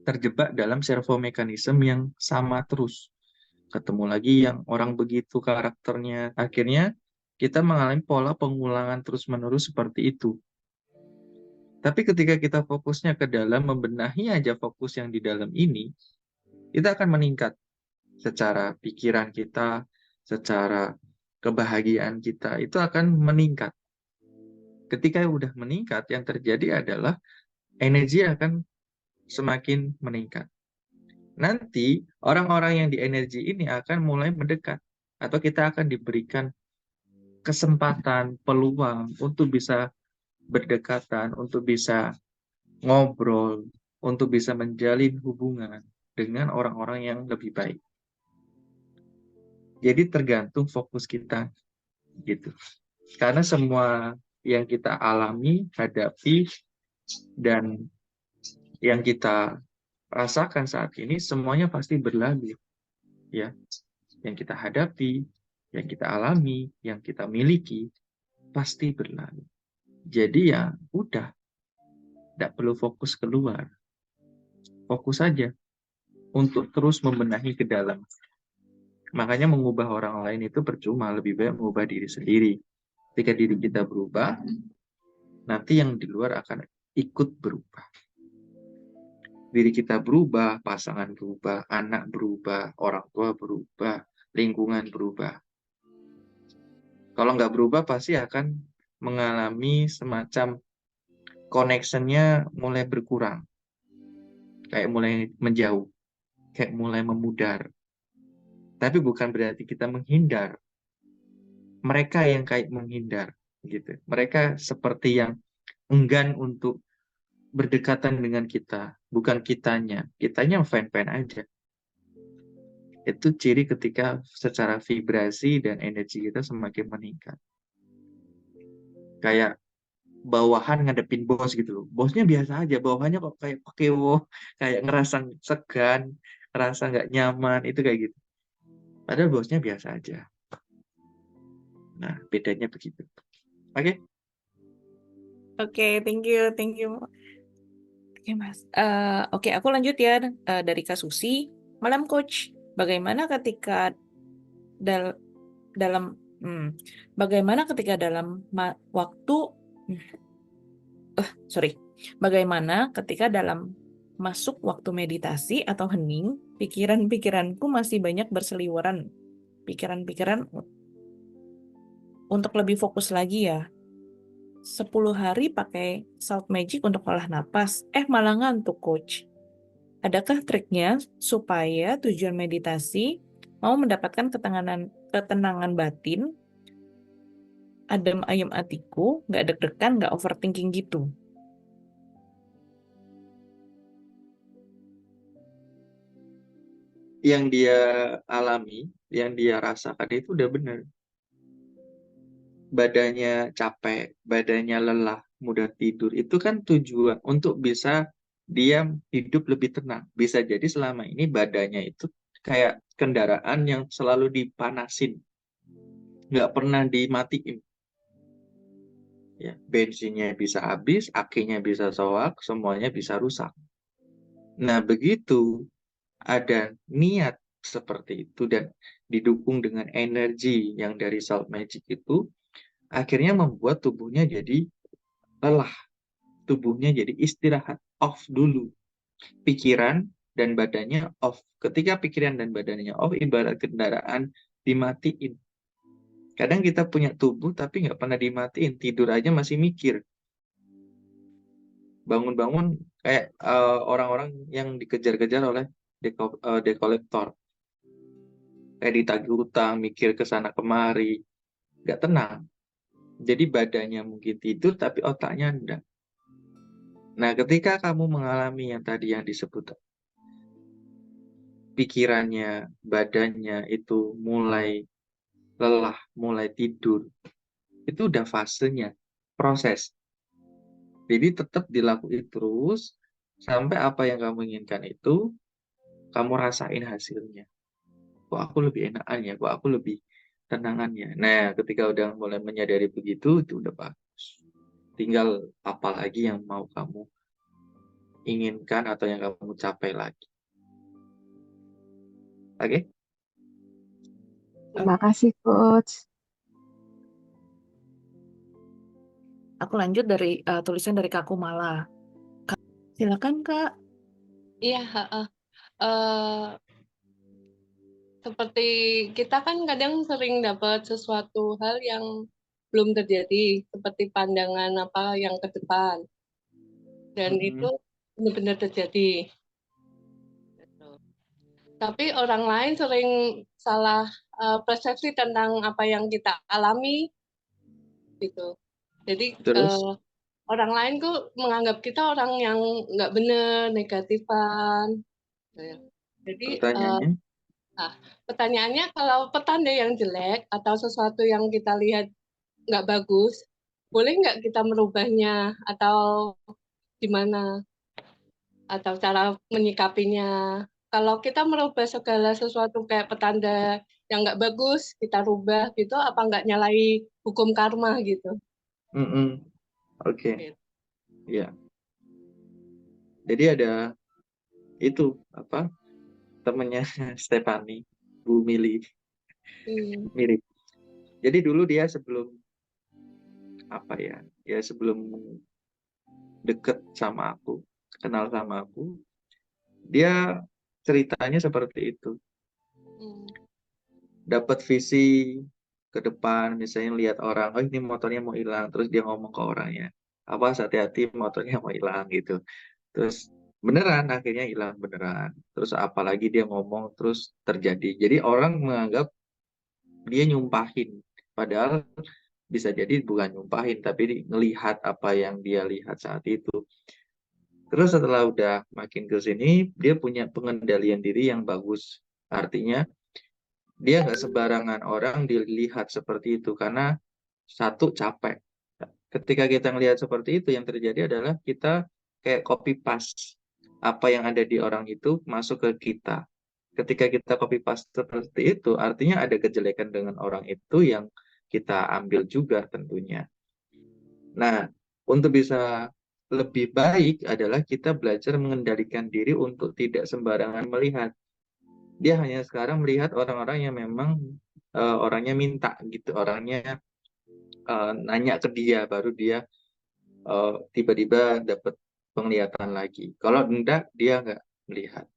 S2: Terjebak dalam servo mekanisme yang sama terus. Ketemu lagi yang orang begitu karakternya. Akhirnya kita mengalami pola pengulangan terus-menerus seperti itu. Tapi ketika kita fokusnya ke dalam, membenahi aja fokus yang di dalam ini, kita akan meningkat secara pikiran kita, secara kebahagiaan kita, itu akan meningkat. Ketika udah meningkat, yang terjadi adalah energi akan semakin meningkat. Nanti orang-orang yang di energi ini akan mulai mendekat, atau kita akan diberikan kesempatan, peluang untuk bisa berdekatan, untuk bisa ngobrol, untuk bisa menjalin hubungan dengan orang-orang yang lebih baik. Jadi tergantung fokus kita gitu. Karena semua yang kita alami, hadapi, dan yang kita rasakan saat ini semuanya pasti berlalu, ya. Yang kita hadapi, yang kita alami, yang kita miliki pasti berlalu. Jadi ya udah, tidak perlu fokus keluar, fokus saja untuk terus membenahi ke dalam. Makanya mengubah orang lain itu percuma, lebih baik mengubah diri sendiri. Ketika diri kita berubah, nanti yang di luar akan ikut berubah. Diri kita berubah, pasangan berubah, anak berubah, orang tua berubah, lingkungan berubah. Kalau nggak berubah pasti akan mengalami semacam connection-nya mulai berkurang. kayak mulai menjauh, kayak mulai memudar. Tapi bukan berarti kita menghindar. Mereka yang kayak menghindar gitu. Mereka seperti yang enggan untuk berdekatan dengan kita, bukan kitanya. Kitanya fine-fine aja. Itu ciri ketika secara vibrasi dan energi kita semakin meningkat. Kayak bawahan ngadepin bos gitu loh. Bosnya biasa aja, bawahannya kok kayak pekewo, kayak ngerasa segan, ngerasa nggak nyaman, itu kayak gitu. Padahal bosnya biasa aja. Nah, bedanya begitu. Oke?
S1: Oke, thank you. Oke, Mas. Oke, aku lanjut ya dari Kak Susi. Malam Coach, bagaimana ketika dal dalam bagaimana ketika dalam waktu sorry, bagaimana ketika dalam masuk waktu meditasi atau hening, pikiran-pikiranku masih banyak berseliweran. Pikiran-pikiran untuk lebih fokus lagi ya. 10 hari pakai Salt Magic untuk olah napas, malah ngantuk Coach. Adakah triknya supaya tujuan meditasi mau mendapatkan ketenangan batin, adem ayem hatiku, nggak deg-degan, nggak overthinking gitu?
S2: Yang dia alami, yang dia rasakan itu udah benar. Badannya capek, badannya lelah, mudah tidur. Itu kan tujuan untuk bisa dia hidup lebih tenang. Bisa jadi selama ini badannya itu kayak kendaraan yang selalu dipanasin, nggak pernah dimatiin. Ya, bensinnya bisa habis, akinya bisa soak, semuanya bisa rusak. Nah, begitu ada niat seperti itu dan didukung dengan energi yang dari Salt Magic itu, akhirnya membuat tubuhnya jadi lelah, tubuhnya jadi istirahat, off dulu. Pikiran dan badannya off. Ketika pikiran dan badannya off, ibarat kendaraan dimatiin. Kadang kita punya tubuh tapi nggak pernah dimatiin, tidur aja masih mikir. Bangun-bangun kayak orang-orang yang dikejar-kejar oleh dekolektor. Kayak ditagih utang, mikir ke sana kemari, nggak tenang. Jadi badannya mungkin tidur tapi otaknya enggak. Nah, ketika kamu mengalami yang tadi yang disebut pikirannya, badannya itu mulai lelah, mulai tidur, itu udah fasenya, proses. Jadi tetap dilakukan terus sampai apa yang kamu inginkan itu kamu rasain hasilnya. Kok aku lebih enakan ya, kok aku lebih tenangan ya. Nah, ketika udah mulai menyadari begitu, itu udah bagus. Tinggal apa lagi yang mau kamu inginkan atau yang kamu capai lagi. Oke?
S5: Terima kasih, Coach.
S1: Aku lanjut dari tulisan dari Kak Kumala. Silakan Kak.
S6: Iya, seperti kita kan kadang sering dapat sesuatu hal yang belum terjadi, seperti pandangan apa yang ke depan, dan itu benar-benar terjadi. Tapi orang lain sering salah persepsi tentang apa yang kita alami, gitu. Jadi orang lain tuh menganggap kita orang yang nggak benar, negatifan. Jadi pertanyaannya, kalau petanda yang jelek atau sesuatu yang kita lihat nggak bagus, boleh nggak kita merubahnya atau gimana? Atau cara menyikapinya? Kalau kita merubah segala sesuatu kayak petanda yang nggak bagus, kita rubah gitu, apa nggak nyalahi hukum karma gitu?
S2: Oke. Ya. Jadi ada itu apa temennya Stephanie, Bu Mili, mirip. Jadi dulu dia sebelum sebelum deket sama aku, kenal sama aku, dia ceritanya seperti itu. Dapat visi ke depan, misalnya lihat orang, oh ini motornya mau hilang, terus dia ngomong ke orangnya, awas hati-hati motornya mau hilang gitu. Terus beneran, akhirnya hilang beneran. Terus apalagi dia ngomong terus terjadi. Jadi orang menganggap dia nyumpahin. Padahal bisa jadi bukan nyumpahin, tapi ngelihat apa yang dia lihat saat itu. Terus setelah udah makin ke sini, dia punya pengendalian diri yang bagus. Artinya dia nggak sembarangan orang dilihat seperti itu karena satu capek. Ketika kita ngelihat seperti itu, yang terjadi adalah kita kayak copy paste apa yang ada di orang itu masuk ke kita. Ketika kita copy paste seperti itu, artinya ada kejelekan dengan orang itu yang kita ambil juga tentunya. Nah, untuk bisa lebih baik adalah kita belajar mengendalikan diri untuk tidak sembarangan melihat. Dia hanya sekarang melihat orang-orang yang memang orangnya minta gitu, orangnya nanya ke dia, baru dia tiba-tiba dapat penglihatan lagi. Kalau enggak, dia nggak melihat.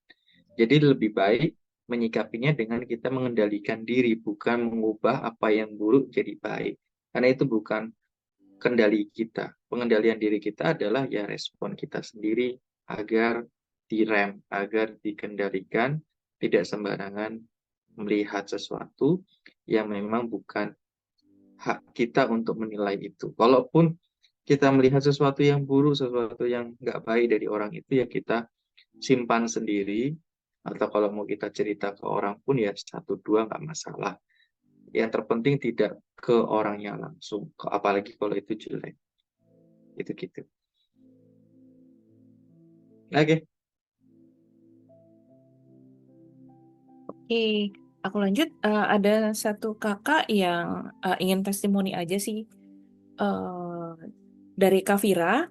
S2: Jadi lebih baik menyikapinya dengan kita mengendalikan diri, bukan mengubah apa yang buruk jadi baik. Karena itu bukan kendali kita. Pengendalian diri kita adalah ya respon kita sendiri agar direm, agar dikendalikan, tidak sembarangan melihat sesuatu yang memang bukan hak kita untuk menilai itu. Kalaupun kita melihat sesuatu yang buruk, sesuatu yang nggak baik dari orang itu, ya kita simpan sendiri, atau kalau mau kita cerita ke orang pun ya satu dua nggak masalah. Yang terpenting tidak ke orangnya langsung, apalagi kalau itu jelek. Itu gitu. Oke.
S1: Oke, aku lanjut. Ada satu kakak yang ingin testimoni aja sih. Dari Kak Vira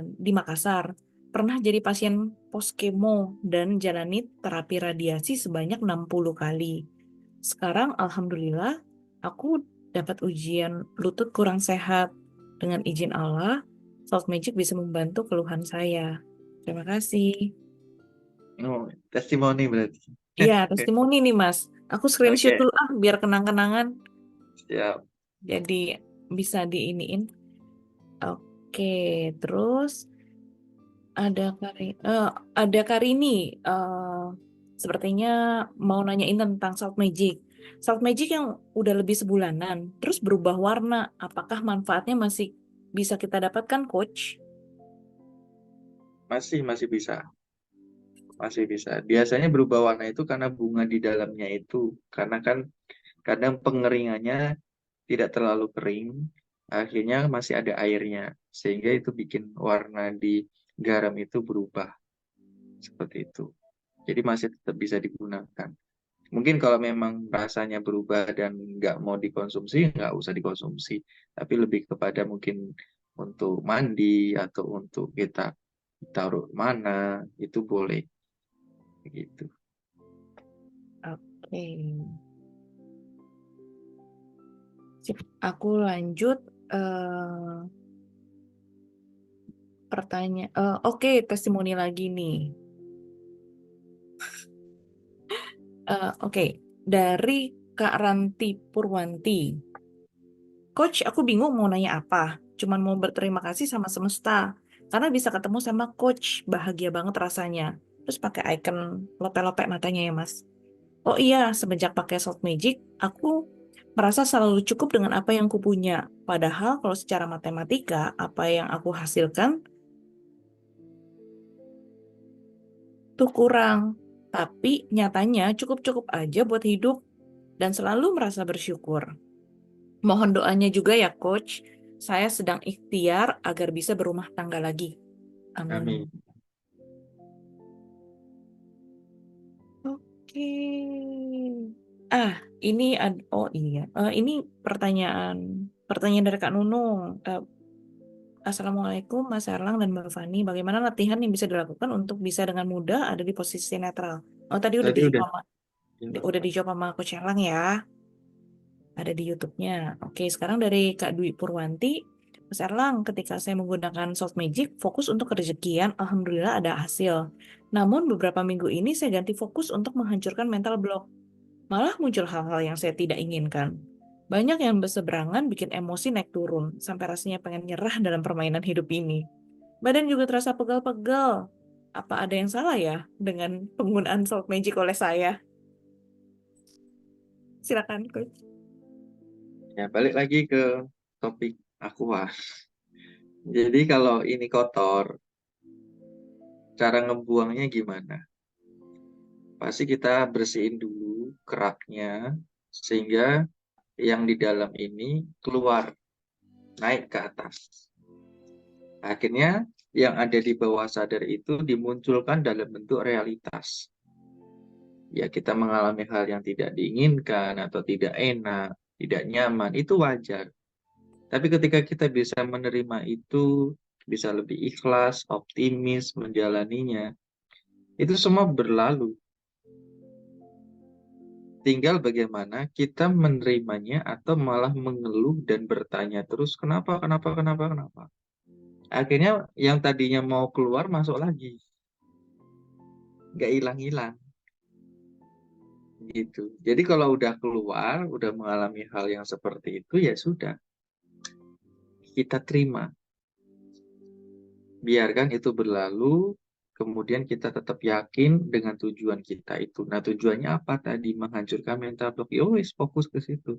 S1: di Makassar. Pernah jadi pasien poskemo dan jalani terapi radiasi sebanyak 60 kali. Sekarang alhamdulillah aku dapat ujian lutut kurang sehat. Dengan izin Allah, Salt Magic bisa membantu keluhan saya. Terima kasih.
S2: Oh, testimoni berarti.
S1: Iya, testimoni nih Mas. Aku screenshot
S2: Oke,
S1: dulu biar kenang-kenangan.
S2: siap.
S1: Jadi bisa diiniin. Oke, terus ada Karini. Sepertinya mau nanyain tentang Salt Magic. Salt Magic yang udah lebih sebulanan, terus berubah warna. Apakah manfaatnya masih bisa kita dapatkan, Coach?
S2: Masih bisa. Masih bisa. Biasanya berubah warna itu karena bunga di dalamnya itu. Karena kan kadang pengeringannya tidak terlalu kering, akhirnya masih ada airnya. Sehingga itu bikin warna di garam itu berubah. Seperti itu. Jadi masih tetap bisa digunakan. Mungkin kalau memang rasanya berubah dan nggak mau dikonsumsi, nggak usah dikonsumsi. Tapi lebih kepada mungkin untuk mandi atau untuk kita taruh mana, itu boleh. Gitu.
S1: Oke. Sip, aku lanjut. Pertanyaan. Oke, testimoni lagi nih. Oke, dari Kak Ranti Purwanti. Coach, aku bingung mau nanya apa. Cuman mau berterima kasih sama semesta. Karena bisa ketemu sama Coach. Bahagia banget rasanya. Terus pakai icon lope-lope matanya ya, Mas. Oh iya, semenjak pakai Salt Magic, aku merasa selalu cukup dengan apa yang kupunya. Padahal kalau secara matematika, apa yang aku hasilkan tuh kurang. Tapi nyatanya cukup-cukup aja buat hidup dan selalu merasa bersyukur. Mohon doanya juga ya, Coach. Saya sedang ikhtiar agar bisa berumah tangga lagi. Amin.
S2: Amin.
S1: Oke. Ini pertanyaan dari Kak Nunung. Assalamualaikum Mas Erlang dan Mbak Fani. Bagaimana latihan yang bisa dilakukan untuk bisa dengan mudah ada di posisi netral? Oh, tadi udah dijawab sama Coach Erlang ya. Ada di YouTube-nya. Oke, sekarang dari Kak Dwi Purwanti. Mas Erlang, ketika saya menggunakan Salt Magic, fokus untuk kerezekian, alhamdulillah ada hasil. Namun beberapa minggu ini saya ganti fokus untuk menghancurkan mental block. Malah muncul hal-hal yang saya tidak inginkan. Banyak yang berseberangan bikin emosi naik turun, sampai rasanya pengen nyerah dalam permainan hidup ini. Badan juga terasa pegal-pegal. Apa ada yang salah ya dengan penggunaan salt magic oleh saya? Silakan, Coach.
S2: Ya, balik lagi ke topik aqua. Jadi kalau ini kotor, cara ngebuangnya gimana? Pasti kita bersihin dulu keraknya, sehingga yang di dalam ini keluar, naik ke atas. Akhirnya yang ada di bawah sadar itu dimunculkan dalam bentuk realitas. Ya, kita mengalami hal yang tidak diinginkan atau tidak enak, tidak nyaman, itu wajar. Tapi ketika kita bisa menerima itu, bisa lebih ikhlas, optimis, menjalaninya, itu semua berlalu. Tinggal bagaimana kita menerimanya atau malah mengeluh dan bertanya terus, kenapa, kenapa, kenapa, kenapa. Akhirnya yang tadinya mau keluar masuk lagi. Nggak hilang-hilang. Gitu. Jadi kalau udah keluar, udah mengalami hal yang seperti itu, ya sudah. Kita terima. Biarkan itu berlalu, kemudian kita tetap yakin dengan tujuan kita itu. Nah, tujuannya apa tadi? Menghancurkan mental block. Ya wis, fokus ke situ.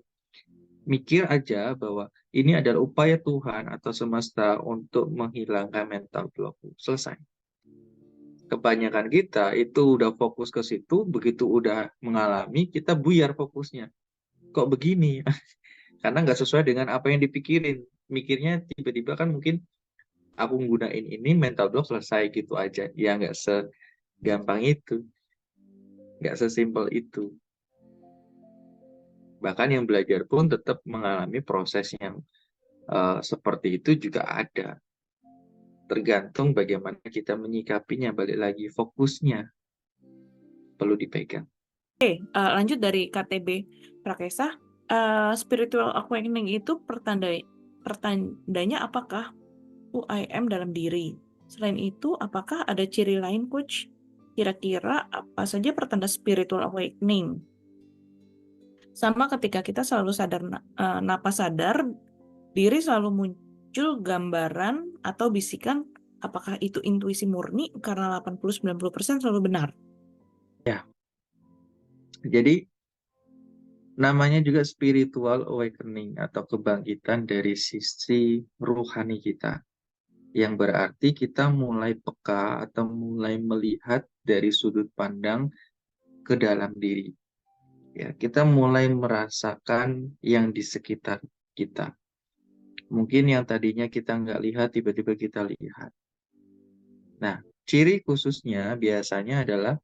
S2: Mikir aja bahwa ini adalah upaya Tuhan atau semesta untuk menghilangkan mental block. Selesai. Kebanyakan kita itu udah fokus ke situ, begitu udah mengalami, kita buyar fokusnya. Kok begini? Karena nggak sesuai dengan apa yang dipikirin. Mikirnya tiba-tiba kan mungkin aku nggunain ini, mental block selesai gitu aja. Ya nggak segampang itu. Nggak sesimpel itu. Bahkan yang belajar pun tetap mengalami proses yang seperti itu juga ada. Tergantung bagaimana kita menyikapinya, balik lagi fokusnya perlu dipegang.
S1: Oke, lanjut dari KTB Prakesa. Spiritual awakening itu pertandanya apakah UIM dalam diri? Selain itu, apakah ada ciri lain, Coach? Kira-kira apa saja pertanda spiritual awakening? Sama ketika kita selalu sadar, napas sadar, diri selalu muncul gambaran atau bisikan, apakah itu intuisi murni karena 80-90% selalu benar?
S2: Ya, jadi namanya juga spiritual awakening atau kebangkitan dari sisi ruhani kita. Yang berarti kita mulai peka atau mulai melihat dari sudut pandang ke dalam diri. Ya, kita mulai merasakan yang di sekitar kita. Mungkin yang tadinya kita nggak lihat, tiba-tiba kita lihat. Nah, ciri khususnya biasanya adalah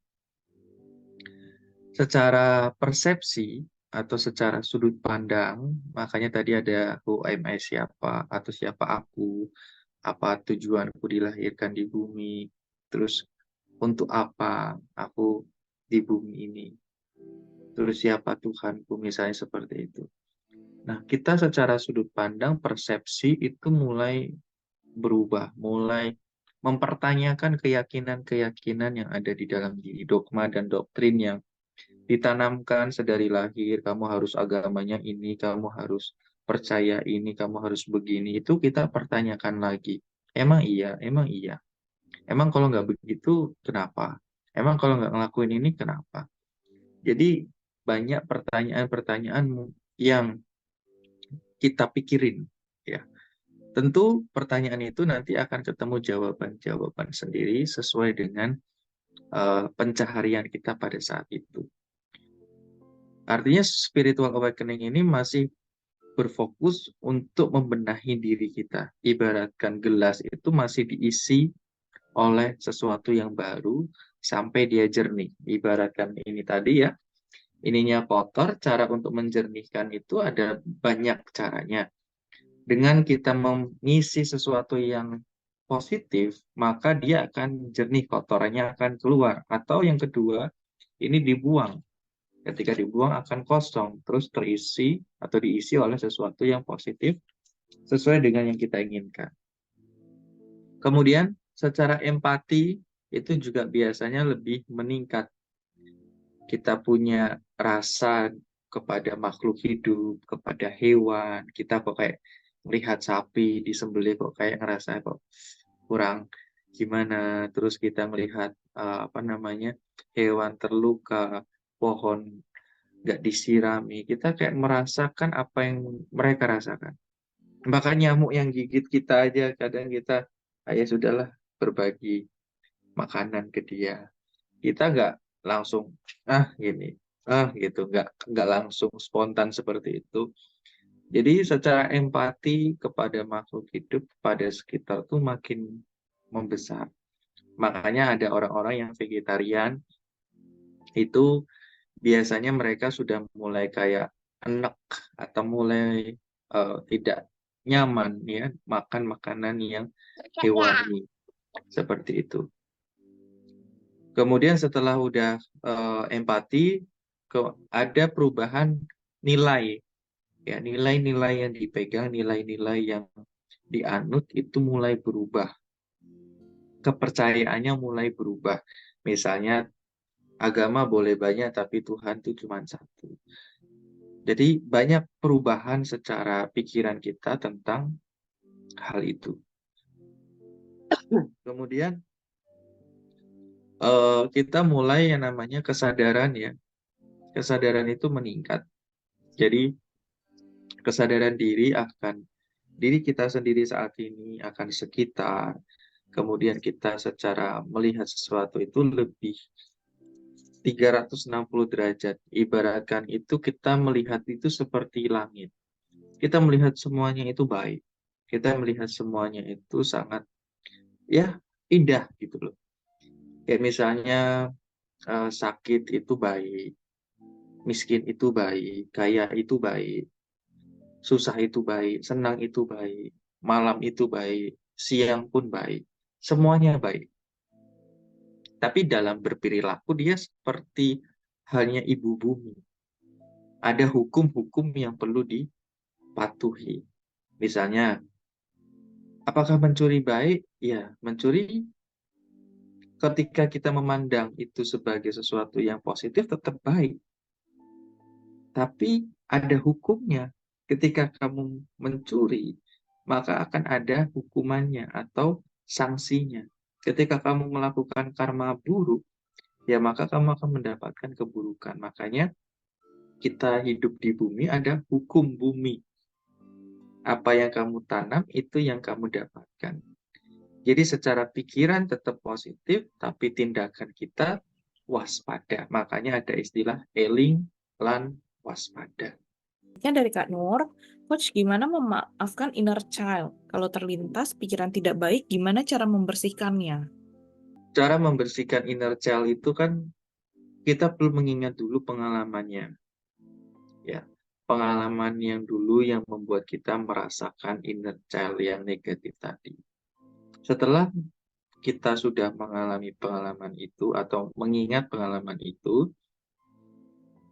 S2: secara persepsi atau secara sudut pandang, makanya tadi ada who am I, siapa, atau siapa aku, apa tujuanku dilahirkan di bumi, terus untuk apa aku di bumi ini, terus siapa Tuhanku, misalnya seperti itu. Nah, kita secara sudut pandang, persepsi itu mulai berubah, mulai mempertanyakan keyakinan-keyakinan yang ada di dalam diri, dogma dan doktrin yang ditanamkan sedari lahir, kamu harus agamanya ini, kamu harus percaya ini, kamu harus begini, itu kita pertanyakan lagi. Emang iya, emang iya. Emang kalau nggak begitu, kenapa? Emang kalau nggak ngelakuin ini, kenapa? Jadi banyak pertanyaan-pertanyaan yang kita pikirin. Ya. Tentu pertanyaan itu nanti akan ketemu jawaban-jawaban sendiri sesuai dengan pencaharian kita pada saat itu. Artinya spiritual awakening ini masih berfokus untuk membenahi diri kita. Ibaratkan gelas itu masih diisi oleh sesuatu yang baru sampai dia jernih. Ibaratkan ini tadi ya, ininya kotor, cara untuk menjernihkan itu ada banyak caranya. Dengan kita mengisi sesuatu yang positif, maka dia akan jernih, kotorannya akan keluar. Atau yang kedua, ini dibuang. Ketika dibuang akan kosong, terus terisi atau diisi oleh sesuatu yang positif sesuai dengan yang kita inginkan. Kemudian secara empati itu juga biasanya lebih meningkat. Kita punya rasa kepada makhluk hidup, kepada hewan. Kita kok kayak melihat sapi disembelih kok kayak ngerasa kok kurang gimana, terus kita melihat hewan terluka, pohon nggak disirami, kita kayak merasakan apa yang mereka rasakan. Bahkan nyamuk yang gigit kita aja kadang kita, ya sudahlah, berbagi makanan ke dia. Kita nggak langsung gini, gitu, nggak langsung spontan seperti itu. Jadi secara empati kepada makhluk hidup pada sekitar tuh makin membesar. Makanya ada orang-orang yang vegetarian itu biasanya mereka sudah mulai kayak enek atau mulai tidak nyaman ya makan makanan yang hewani seperti itu. Kemudian setelah udah empati, ada perubahan nilai. Ya, nilai-nilai yang dipegang, nilai-nilai yang dianut itu mulai berubah. Kepercayaannya mulai berubah. Misalnya agama boleh banyak tapi Tuhan itu cuma satu. Jadi banyak perubahan secara pikiran kita tentang hal itu. Kemudian kita mulai yang namanya kesadaran ya. Kesadaran itu meningkat. Jadi kesadaran diri akan diri kita sendiri saat ini, akan sekitar, kemudian kita secara melihat sesuatu itu lebih 360 derajat. Ibaratkan itu kita melihat itu seperti langit. Kita melihat semuanya itu baik. Kita melihat semuanya itu sangat indah gitu loh. Kayak misalnya sakit itu baik, miskin itu baik, kaya itu baik, susah itu baik, senang itu baik, malam itu baik, siang pun baik. Semuanya baik. Tapi dalam berperilaku dia seperti halnya ibu bumi. Ada hukum-hukum yang perlu dipatuhi. Misalnya, apakah mencuri baik? Ya, mencuri ketika kita memandang itu sebagai sesuatu yang positif tetap baik. Tapi ada hukumnya. Ketika kamu mencuri, maka akan ada hukumannya atau sanksinya. Ketika kamu melakukan karma buruk, ya maka kamu akan mendapatkan keburukan. Makanya kita hidup di bumi ada hukum bumi. Apa yang kamu tanam, itu yang kamu dapatkan. Jadi secara pikiran tetap positif, tapi tindakan kita waspada. Makanya ada istilah eling lan waspada.
S1: Dari Kak Nur, Coach gimana memaafkan inner child? Kalau terlintas pikiran tidak baik, gimana cara membersihkannya?
S2: Cara membersihkan inner child itu kan kita perlu mengingat dulu pengalamannya. Ya, pengalaman yang dulu yang membuat kita merasakan inner child yang negatif tadi. Setelah kita sudah mengalami pengalaman itu atau mengingat pengalaman itu,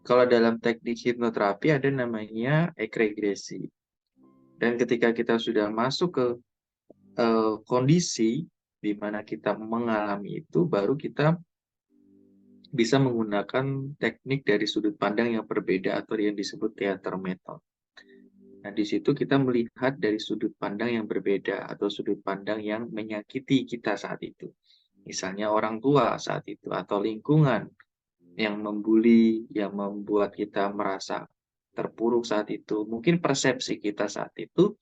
S2: kalau dalam teknik hipnoterapi ada namanya ekregresi. Dan ketika kita sudah masuk ke kondisi di mana kita mengalami itu, baru kita bisa menggunakan teknik dari sudut pandang yang berbeda atau yang disebut theater method. Nah, di situ kita melihat dari sudut pandang yang berbeda atau sudut pandang yang menyakiti kita saat itu. Misalnya orang tua saat itu atau lingkungan yang membuli, yang membuat kita merasa terpuruk saat itu. Mungkin persepsi kita saat itu,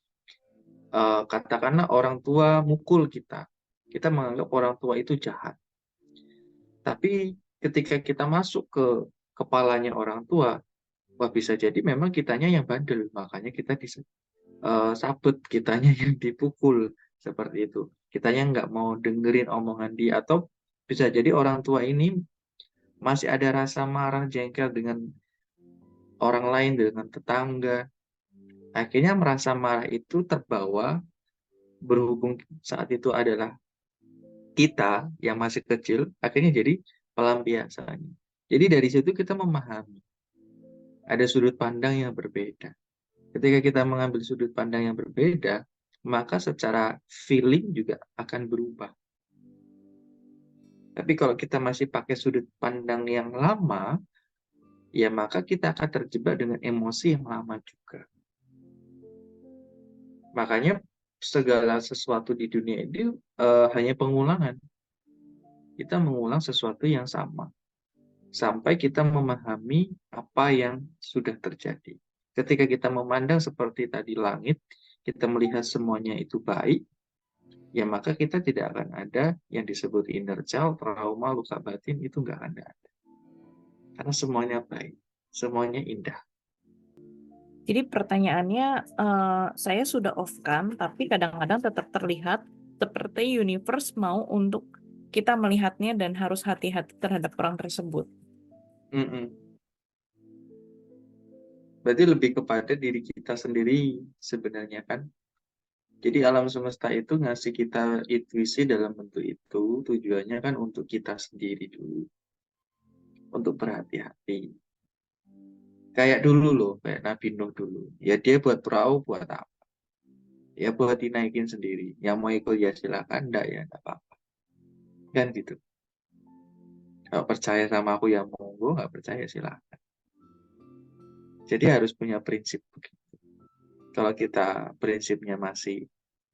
S2: katakanlah orang tua mukul kita. Kita menganggap orang tua itu jahat. Tapi ketika kita masuk ke kepalanya orang tua, wah bisa jadi memang kitanya yang bandel. Makanya kita sabut, kitanya yang dipukul. Seperti itu. Kitanya nggak mau dengerin omongan dia. Atau bisa jadi orang tua ini masih ada rasa marah, jengkel dengan orang lain, dengan tetangga. Akhirnya merasa marah itu terbawa, berhubung saat itu adalah kita yang masih kecil, akhirnya jadi pelampiasannya. Jadi dari situ kita memahami ada sudut pandang yang berbeda. Ketika kita mengambil sudut pandang yang berbeda, maka secara feeling juga akan berubah. Tapi kalau kita masih pakai sudut pandang yang lama, ya maka kita akan terjebak dengan emosi yang lama juga. Makanya segala sesuatu di dunia ini hanya pengulangan. Kita mengulang sesuatu yang sama sampai kita memahami apa yang sudah terjadi. Ketika kita memandang seperti tadi langit, kita melihat semuanya itu baik, ya maka kita tidak akan ada yang disebut inner child, trauma, luka batin, itu nggak akan ada. Karena semuanya baik, semuanya indah.
S1: Jadi pertanyaannya, saya sudah off-kan, tapi kadang-kadang tetap terlihat seperti universe mau untuk kita melihatnya dan harus hati-hati terhadap orang tersebut.
S2: Mm-mm. Berarti lebih kepada diri kita sendiri sebenarnya kan. Jadi alam semesta itu ngasih kita intuisi dalam bentuk itu, tujuannya kan untuk kita sendiri dulu. Untuk berhati-hati. Kayak dulu loh, kayak Nabi Nuh dulu. Ya dia buat perahu, buat apa? Ya buat dinaikin sendiri. Yang mau ikut ya silakan, enggak ya enggak apa-apa. Kan gitu. Kalau percaya sama aku ya monggo, nggak percaya silakan. Jadi harus punya prinsip begitu. Kalau kita prinsipnya masih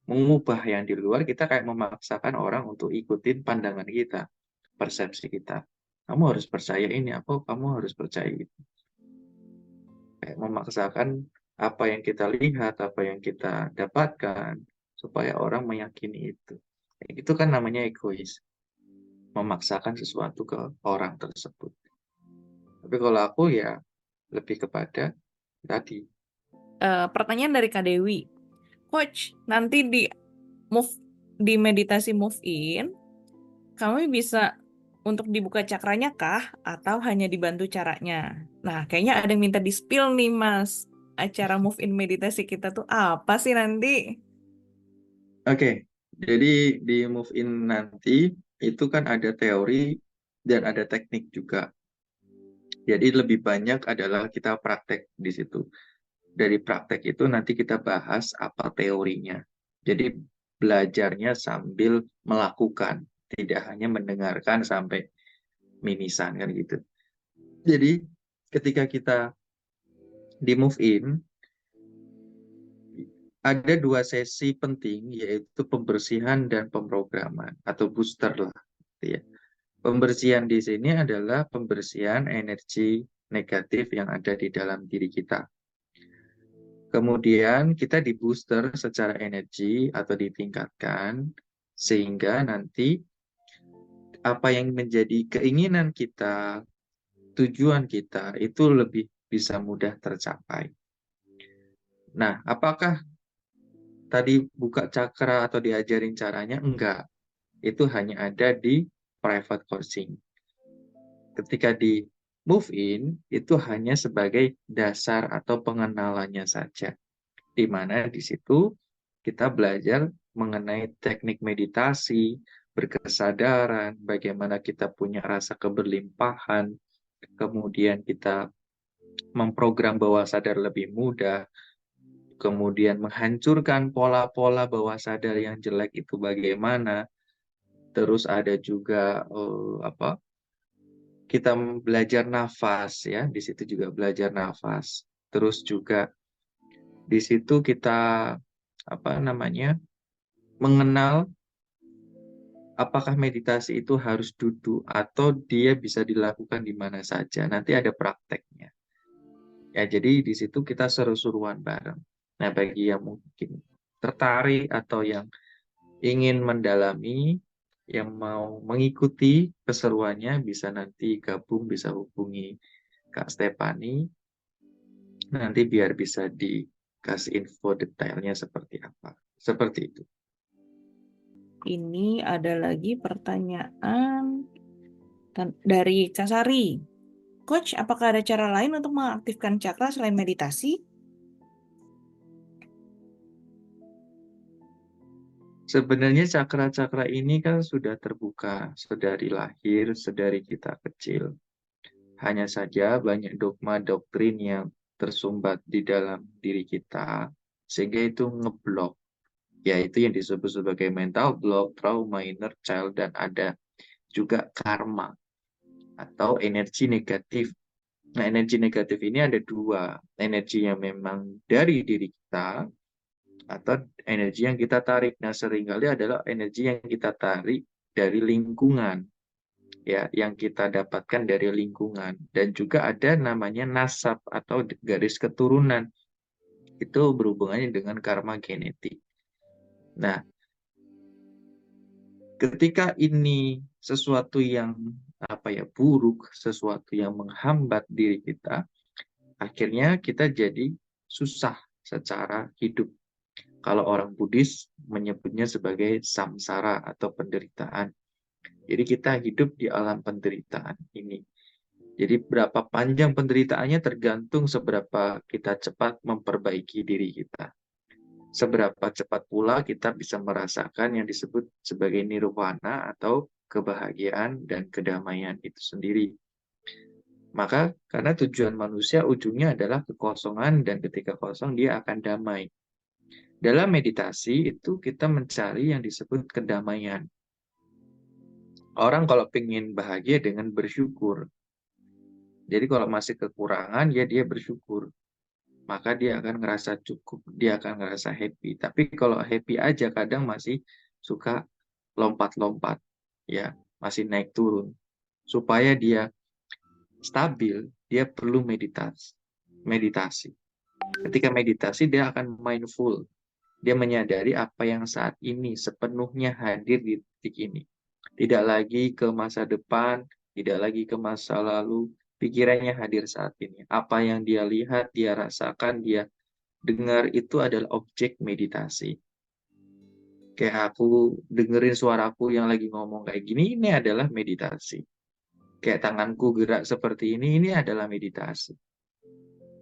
S2: mengubah yang di luar, kita kayak memaksakan orang untuk ikutin pandangan kita, persepsi kita. Kamu harus percaya ini, kamu harus percaya itu. Kayak memaksakan apa yang kita lihat, apa yang kita dapatkan, supaya orang meyakini itu. Itu kan namanya egois. Memaksakan sesuatu ke orang tersebut. Tapi kalau aku ya lebih kepada tadi.
S1: Pertanyaan dari Kak Dewi. Coach, nanti di meditasi move in, kami bisa untuk dibuka cakranya kah atau hanya dibantu caranya? Nah, kayaknya ada yang minta di-spill nih, Mas. Acara move in meditasi kita tuh apa sih nanti?
S2: Oke, jadi di move in nanti itu kan ada teori dan ada teknik juga. Jadi lebih banyak adalah kita praktek di situ. Dari praktek itu nanti kita bahas apa teorinya. Jadi belajarnya sambil melakukan, tidak hanya mendengarkan sampai mimisan kan gitu. Jadi ketika kita di move in, ada 2 sesi penting, yaitu pembersihan dan pemrograman atau booster lah, gitu ya. Pembersihan di sini adalah pembersihan energi negatif yang ada di dalam diri kita. Kemudian kita di booster secara energi atau ditingkatkan sehingga nanti apa yang menjadi keinginan kita, tujuan kita itu lebih bisa mudah tercapai. Nah, apakah tadi buka cakra atau diajarin caranya? Enggak. Itu hanya ada di private coaching. Ketika di move in, itu hanya sebagai dasar atau pengenalannya saja. Di mana di situ kita belajar mengenai teknik meditasi, berkesadaran, bagaimana kita punya rasa keberlimpahan, kemudian kita memprogram bawah sadar lebih mudah, kemudian menghancurkan pola-pola bawah sadar yang jelek itu bagaimana. Terus ada juga kita belajar nafas ya, di situ juga belajar nafas. Terus juga di situ kita mengenal apakah meditasi itu harus duduk atau dia bisa dilakukan di mana saja. Nanti ada prakteknya. Ya, jadi di situ kita seru-seruan bareng. Nah, bagi yang mungkin tertarik atau yang ingin mendalami, yang mau mengikuti keseruannya, bisa nanti gabung, bisa hubungi Kak Stefani. Nanti biar bisa dikasih info detailnya seperti apa. Seperti itu.
S1: Ini ada lagi pertanyaan dari Kasari. Coach, apakah ada cara lain untuk mengaktifkan cakra selain meditasi?
S2: Sebenarnya cakra-cakra ini kan sudah terbuka sedari lahir, sedari kita kecil. Hanya saja banyak dogma doktrin yang tersumbat di dalam diri kita, sehingga itu ngeblok. Yaitu yang disebut sebagai mental block, trauma, inner child, dan ada juga karma atau energi negatif. Nah, energi negatif ini ada 2. Energi yang memang dari diri kita, atau energi yang kita tarik. Nah, seringkali adalah energi yang kita tarik dari lingkungan, ya, yang kita dapatkan dari lingkungan. Dan juga ada namanya nasab atau garis keturunan. Itu berhubungannya dengan karma genetik. Nah, ketika ini sesuatu yang buruk, sesuatu yang menghambat diri kita, akhirnya kita jadi susah secara hidup. Kalau orang Buddhis menyebutnya sebagai samsara atau penderitaan. Jadi kita hidup di alam penderitaan ini. Jadi berapa panjang penderitaannya tergantung seberapa kita cepat memperbaiki diri kita. Seberapa cepat pula kita bisa merasakan yang disebut sebagai nirvana atau kebahagiaan dan kedamaian itu sendiri. Maka karena tujuan manusia ujungnya adalah kekosongan, dan ketika kosong dia akan damai. Dalam meditasi itu kita mencari yang disebut kedamaian. Orang kalau ingin bahagia dengan bersyukur. Jadi kalau masih kekurangan ya dia bersyukur. Maka dia akan ngerasa cukup, dia akan ngerasa happy. Tapi kalau happy aja kadang masih suka lompat-lompat, ya, masih naik turun. Supaya dia stabil, dia perlu meditasi. Ketika meditasi dia akan mindful. Dia menyadari apa yang saat ini sepenuhnya hadir di titik ini. Tidak lagi ke masa depan, tidak lagi ke masa lalu, pikirannya hadir saat ini. Apa yang dia lihat, dia rasakan, dia dengar itu adalah objek meditasi. Kayak aku dengerin suaraku yang lagi ngomong kayak gini, ini adalah meditasi. Kayak tanganku gerak seperti ini adalah meditasi.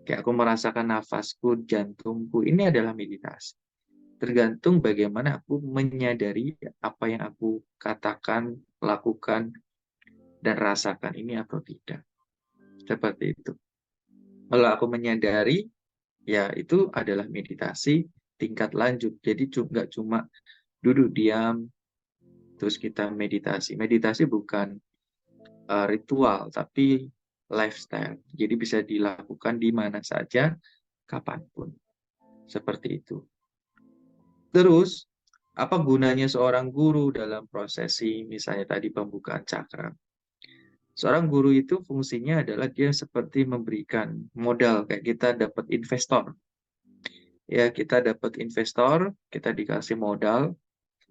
S2: Kayak aku merasakan nafasku, jantungku, ini adalah meditasi. Tergantung bagaimana aku menyadari apa yang aku katakan, lakukan, dan rasakan ini atau tidak. Seperti itu. Kalau aku menyadari, ya itu adalah meditasi tingkat lanjut. Jadi nggak cuma duduk diam, terus kita meditasi. Meditasi bukan ritual, tapi lifestyle. Jadi bisa dilakukan di mana saja, kapanpun. Seperti itu. Terus, apa gunanya seorang guru dalam prosesi misalnya tadi pembukaan cakra? Seorang guru itu fungsinya adalah dia seperti memberikan modal, kayak kita dapat investor. Ya, kita dapat investor, kita dikasih modal.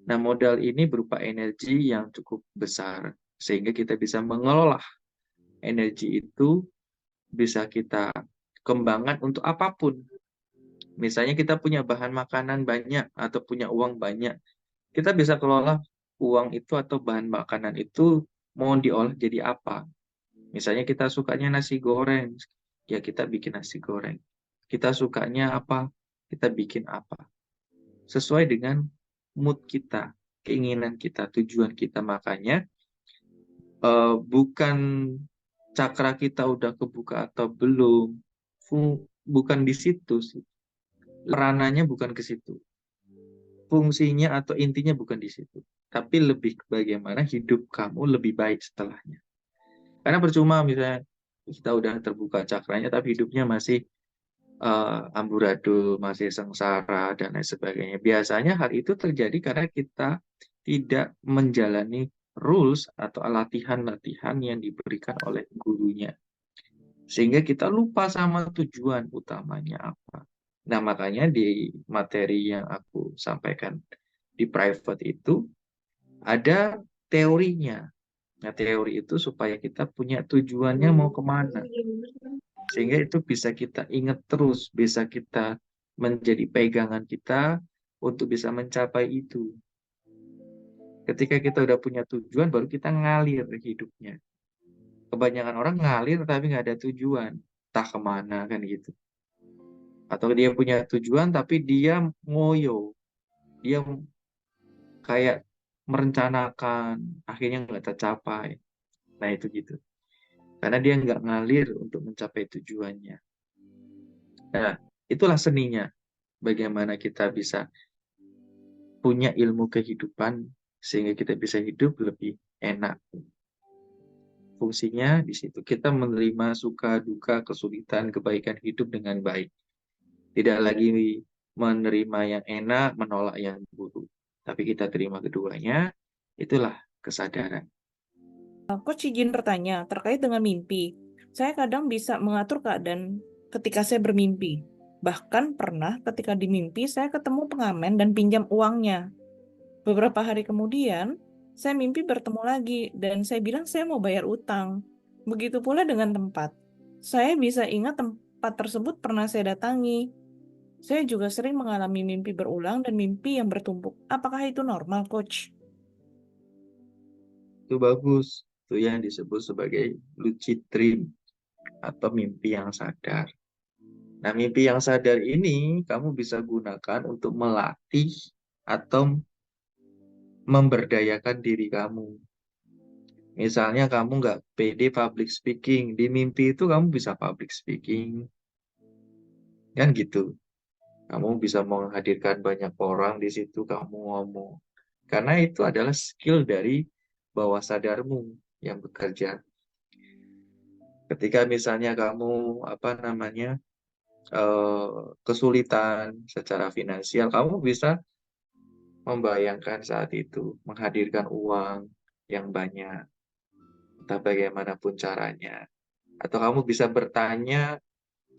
S2: Nah, modal ini berupa energi yang cukup besar, sehingga kita bisa mengelola energi itu, bisa kita kembangkan untuk apapun. Misalnya kita punya bahan makanan banyak atau punya uang banyak, kita bisa kelola uang itu atau bahan makanan itu mau diolah jadi apa. Misalnya kita sukanya nasi goreng, ya kita bikin nasi goreng. Kita sukanya apa, kita bikin apa. Sesuai dengan mood kita, keinginan kita, tujuan kita. Makanya bukan cakra kita udah kebuka atau belum, bukan di situ sih. Rananya bukan ke situ. Fungsinya atau intinya bukan di situ. Tapi lebih ke bagaimana hidup kamu lebih baik setelahnya. Karena percuma misalnya kita udah terbuka cakranya tapi hidupnya masih amburadul, masih sengsara, dan lain sebagainya. Biasanya hal itu terjadi karena kita tidak menjalani rules atau latihan-latihan yang diberikan oleh gurunya. Sehingga kita lupa sama tujuan utamanya apa. Nah, makanya di materi yang aku sampaikan di private itu ada teorinya. Nah, teori itu supaya kita punya tujuannya mau kemana. Sehingga itu bisa kita ingat terus, bisa kita menjadi pegangan kita untuk bisa mencapai itu. Ketika kita udah punya tujuan, baru kita ngalir hidupnya. Kebanyakan orang ngalir tapi nggak ada tujuan. Entah kemana kan gitu. Atau dia punya tujuan tapi dia ngoyo. Dia kayak merencanakan, akhirnya nggak tercapai. Nah itu gitu. Karena dia nggak ngalir untuk mencapai tujuannya. Nah, itulah seninya. Bagaimana kita bisa punya ilmu kehidupan sehingga kita bisa hidup lebih enak. Fungsinya di situ. Kita menerima suka, duka, kesulitan, kebaikan hidup dengan baik. Tidak lagi menerima yang enak, menolak yang buruk. Tapi kita terima keduanya, itulah kesadaran.
S1: Coach izin bertanya terkait dengan mimpi. Saya kadang bisa mengatur keadaan ketika saya bermimpi. Bahkan pernah ketika di mimpi saya ketemu pengamen dan pinjam uangnya. Beberapa hari kemudian, saya mimpi bertemu lagi dan saya bilang saya mau bayar utang. Begitu pula dengan tempat. Saya bisa ingat tempat tersebut pernah saya datangi. Saya juga sering mengalami mimpi berulang dan mimpi yang bertumpuk. Apakah itu normal, Coach?
S2: Itu bagus. Itu yang disebut sebagai lucid dream atau mimpi yang sadar. Nah, mimpi yang sadar ini kamu bisa gunakan untuk melatih atau memberdayakan diri kamu. Misalnya kamu nggak pede public speaking, di mimpi itu kamu bisa public speaking. Kan gitu. Kamu bisa menghadirkan banyak orang di situ, kamu ngomong. Karena itu adalah skill dari bawah sadarmu yang bekerja. Ketika misalnya kamu kesulitan secara finansial, kamu bisa membayangkan saat itu menghadirkan uang yang banyak, entah bagaimanapun caranya. Atau kamu bisa bertanya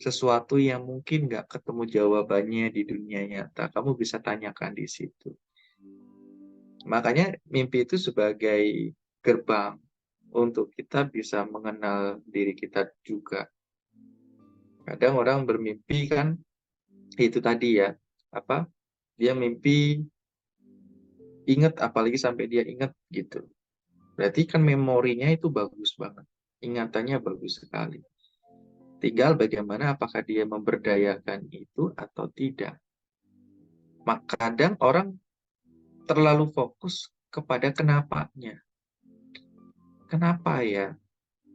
S2: sesuatu yang mungkin nggak ketemu jawabannya di dunia nyata, kamu bisa tanyakan di situ. Makanya mimpi itu sebagai gerbang untuk kita bisa mengenal diri kita juga. Kadang orang bermimpi kan itu tadi ya, dia mimpi ingat, apalagi sampai dia ingat gitu. Berarti kan memorinya itu bagus banget, ingatannya bagus sekali. Tinggal bagaimana apakah dia memberdayakan itu atau tidak. Maka kadang orang terlalu fokus kepada kenapanya. Kenapa ya?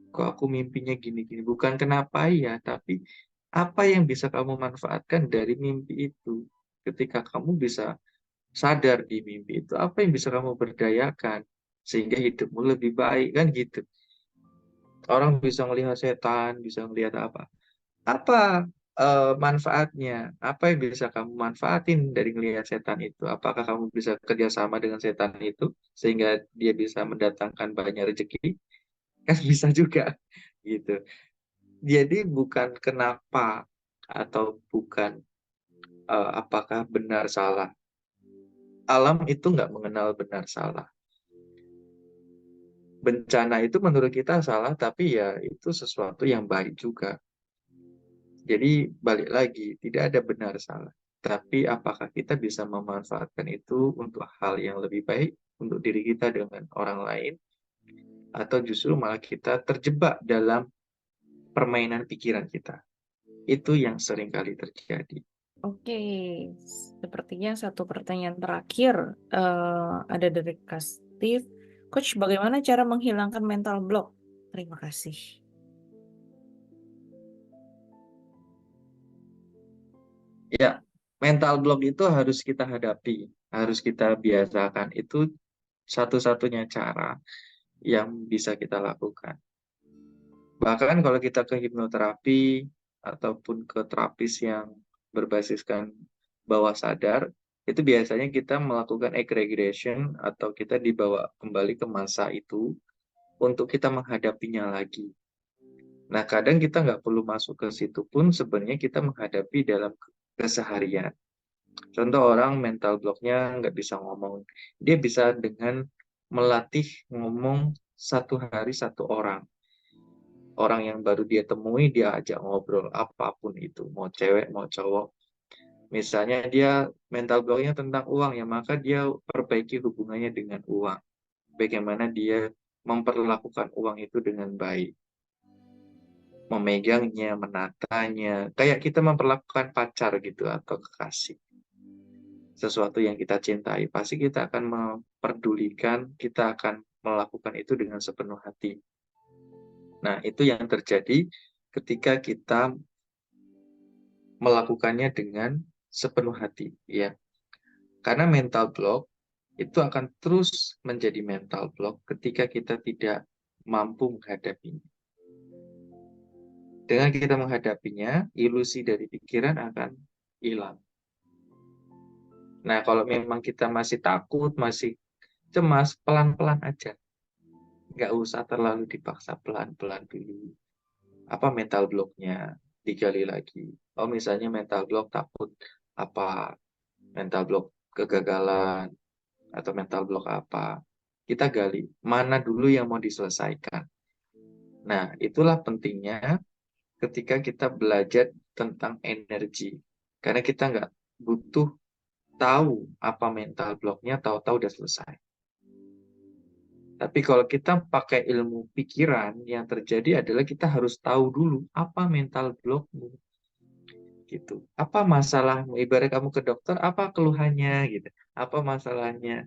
S2: Kok aku mimpinya gini-gini? Bukan kenapa ya, tapi apa yang bisa kamu manfaatkan dari mimpi itu? Ketika kamu bisa sadar di mimpi itu, apa yang bisa kamu berdayakan sehingga hidupmu lebih baik, kan gitu. Orang bisa melihat setan, bisa melihat apa? Apa manfaatnya? Apa yang bisa kamu manfaatin dari melihat setan itu? Apakah kamu bisa kerjasama dengan setan itu sehingga dia bisa mendatangkan banyak rezeki? Kan bisa juga, gitu. Jadi bukan kenapa atau bukan apakah benar salah. Alam itu nggak mengenal benar salah. Bencana itu menurut kita salah, tapi ya itu sesuatu yang baik juga. Jadi balik lagi, tidak ada benar salah. Tapi apakah kita bisa memanfaatkan itu untuk hal yang lebih baik untuk diri kita dengan orang lain, atau justru malah kita terjebak dalam permainan pikiran kita. Itu yang sering kali terjadi.
S1: Oke, sepertinya satu pertanyaan terakhir ada dari Kak Steve. Coach, bagaimana cara menghilangkan mental block? Terima kasih.
S2: Ya, mental block itu harus kita hadapi, harus kita biasakan. Itu satu-satunya cara yang bisa kita lakukan. Bahkan kalau kita ke hipnoterapi ataupun ke terapis yang berbasiskan bawah sadar, itu biasanya kita melakukan egregression atau kita dibawa kembali ke masa itu untuk kita menghadapinya lagi. Nah, kadang kita nggak perlu masuk ke situ pun sebenarnya kita menghadapi dalam keseharian. Contoh orang mental blocknya nggak bisa ngomong. Dia bisa dengan melatih ngomong satu hari satu orang. Orang yang baru dia temui, dia ajak ngobrol apapun itu. Mau cewek, mau cowok. Misalnya dia mental blocknya tentang uang, ya maka dia perbaiki hubungannya dengan uang. Bagaimana dia memperlakukan uang itu dengan baik. Memegangnya, menatanya. Kayak kita memperlakukan pacar gitu atau kekasih. Sesuatu yang kita cintai, pasti kita akan memperdulikan, kita akan melakukan itu dengan sepenuh hati. Nah, itu yang terjadi ketika kita melakukannya dengan sepenuh hati, ya. Karena mental block itu akan terus menjadi mental block ketika kita tidak mampu menghadapinya. Dengan kita menghadapinya, ilusi dari pikiran akan hilang. Nah, kalau memang kita masih takut, masih cemas, pelan-pelan aja. Nggak usah terlalu dipaksa, pelan-pelan dulu. Apa mental block-nya? Digali lagi. Oh, misalnya mental block takut apa? Mental block kegagalan atau mental block apa? Kita gali. Mana dulu yang mau diselesaikan? Nah, itulah pentingnya ketika kita belajar tentang energi. Karena kita nggak butuh tahu apa mental block-nya, tahu-tahu udah selesai. Tapi kalau kita pakai ilmu pikiran, yang terjadi adalah kita harus tahu dulu apa mental block-mu. Gitu. Apa masalahmu? Ibarat kamu ke dokter, apa keluhannya gitu. Apa masalahnya?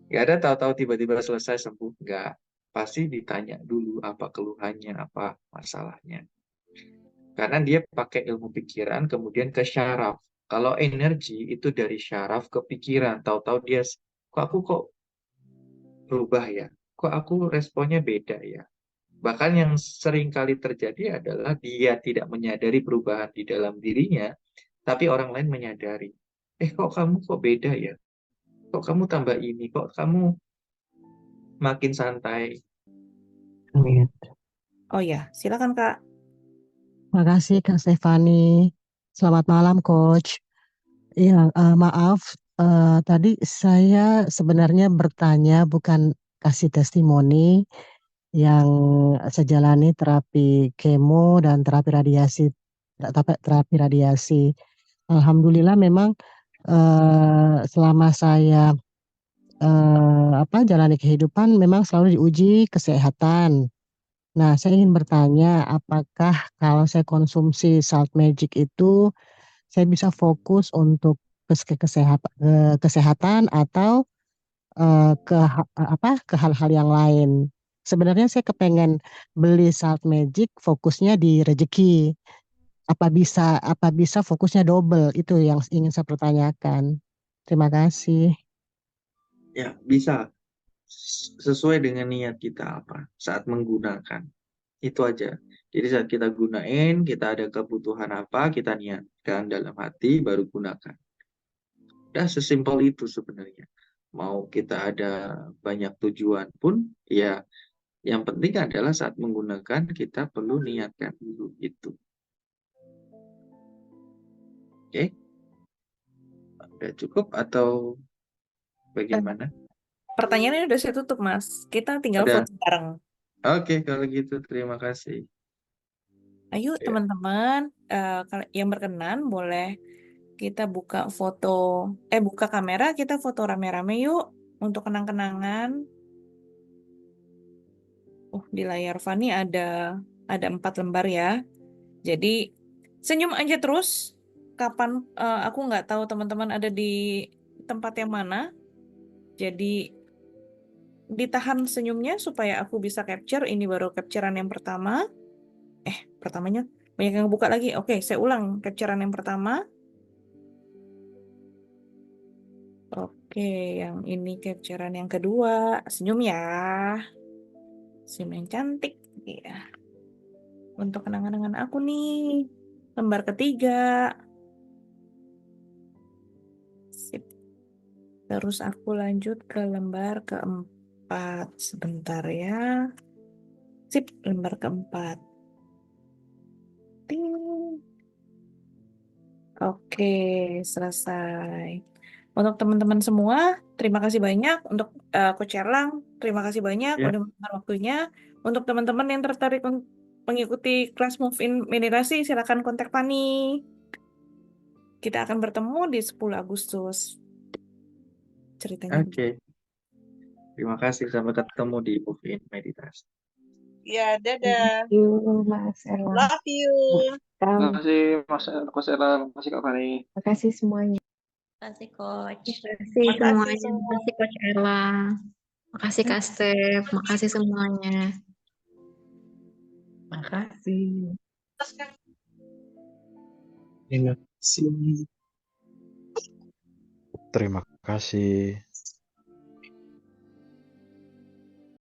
S2: Nggak ada tahu-tahu tiba-tiba selesai sembuh. Nggak. Pasti ditanya dulu apa keluhannya, apa masalahnya. Karena dia pakai ilmu pikiran, kemudian ke syaraf. Kalau energi itu dari syaraf ke pikiran. Tahu-tahu dia, kok berubah ya? Kok aku responnya beda ya? Bahkan yang sering kali terjadi adalah dia tidak menyadari perubahan di dalam dirinya, tapi orang lain menyadari. Kok kamu kok beda ya? Kok kamu tambah ini? Kok kamu makin santai?
S5: Amin.
S1: Oh ya, silakan Kak.
S5: Makasih Kak Stefani. Selamat malam Coach. Ya, maaf, tadi saya sebenarnya bertanya bukan kasih testimoni yang saya jalani terapi kemo dan terapi radiasi. Alhamdulillah memang selama saya jalani kehidupan memang selalu diuji kesehatan. Nah, saya ingin bertanya, apakah kalau saya konsumsi Salt Magic itu saya bisa fokus untuk kesehatan atau ke hal-hal yang lain. Sebenarnya saya kepengen beli Salt Magic fokusnya di rezeki. Apa bisa fokusnya double? Itu yang ingin saya pertanyakan. Terima kasih.
S2: Ya, bisa. Sesuai dengan niat kita apa saat menggunakan. Itu aja. Jadi saat kita gunain, kita ada kebutuhan apa, kita niatkan dalam hati, baru gunakan. Udah sesimpel itu sebenarnya. Mau kita ada banyak tujuan pun, ya yang penting adalah saat menggunakan kita perlu niatkan dulu itu. Oke? Udah cukup atau bagaimana?
S1: Pertanyaannya udah saya tutup, Mas. Kita tinggal
S2: Udah.
S1: vote bareng.
S2: Oke, kalau gitu terima kasih.
S1: Ayo
S2: Ya.
S1: teman-teman, yang berkenan boleh kita buka buka kamera, kita foto rame-rame yuk untuk kenang-kenangan. Di layar Fani ada 4 lembar ya. Jadi senyum aja terus. Kapan aku nggak tahu teman-teman ada di tempat yang mana. Jadi ditahan senyumnya supaya aku bisa capture. Ini baru capturean yang pertama. Pertamanya banyak yang buka lagi. Oke, saya ulang capturean yang pertama. Oke, yang ini capturean yang kedua. Senyum ya. Senyum yang cantik. Iya. Untuk kenang-kenangan aku nih. Lembar ketiga. Sip. Terus aku lanjut ke lembar keempat. Sebentar ya. Sip, lembar keempat. Ting. Oke, selesai. Untuk teman-teman semua, terima kasih banyak. Untuk Coach Erlang, terima kasih banyak
S2: Ya.
S1: udah memberikan waktunya. Untuk teman-teman yang tertarik mengikuti kelas Move In Meditasi, silakan kontak Fani. Kita akan bertemu di 10 Agustus. Ceritanya.
S2: Oke. Terima kasih. Sampai ketemu di Move In Meditasi.
S7: Ya, dadah.
S3: Thank you, Mas Erlang.
S7: Love you.
S8: Terima kasih Mas Erlang, terima kasih Kak Fani.
S3: Terima kasih semuanya.
S9: Terima kasih Coach.
S10: Makasih
S7: Makasih
S10: semuanya.
S7: semua.
S10: Makasih Coach Erlang. Makasih Kak Steph. Makasih semuanya.
S3: Makasih.
S11: Terima kasih. Terima kasih.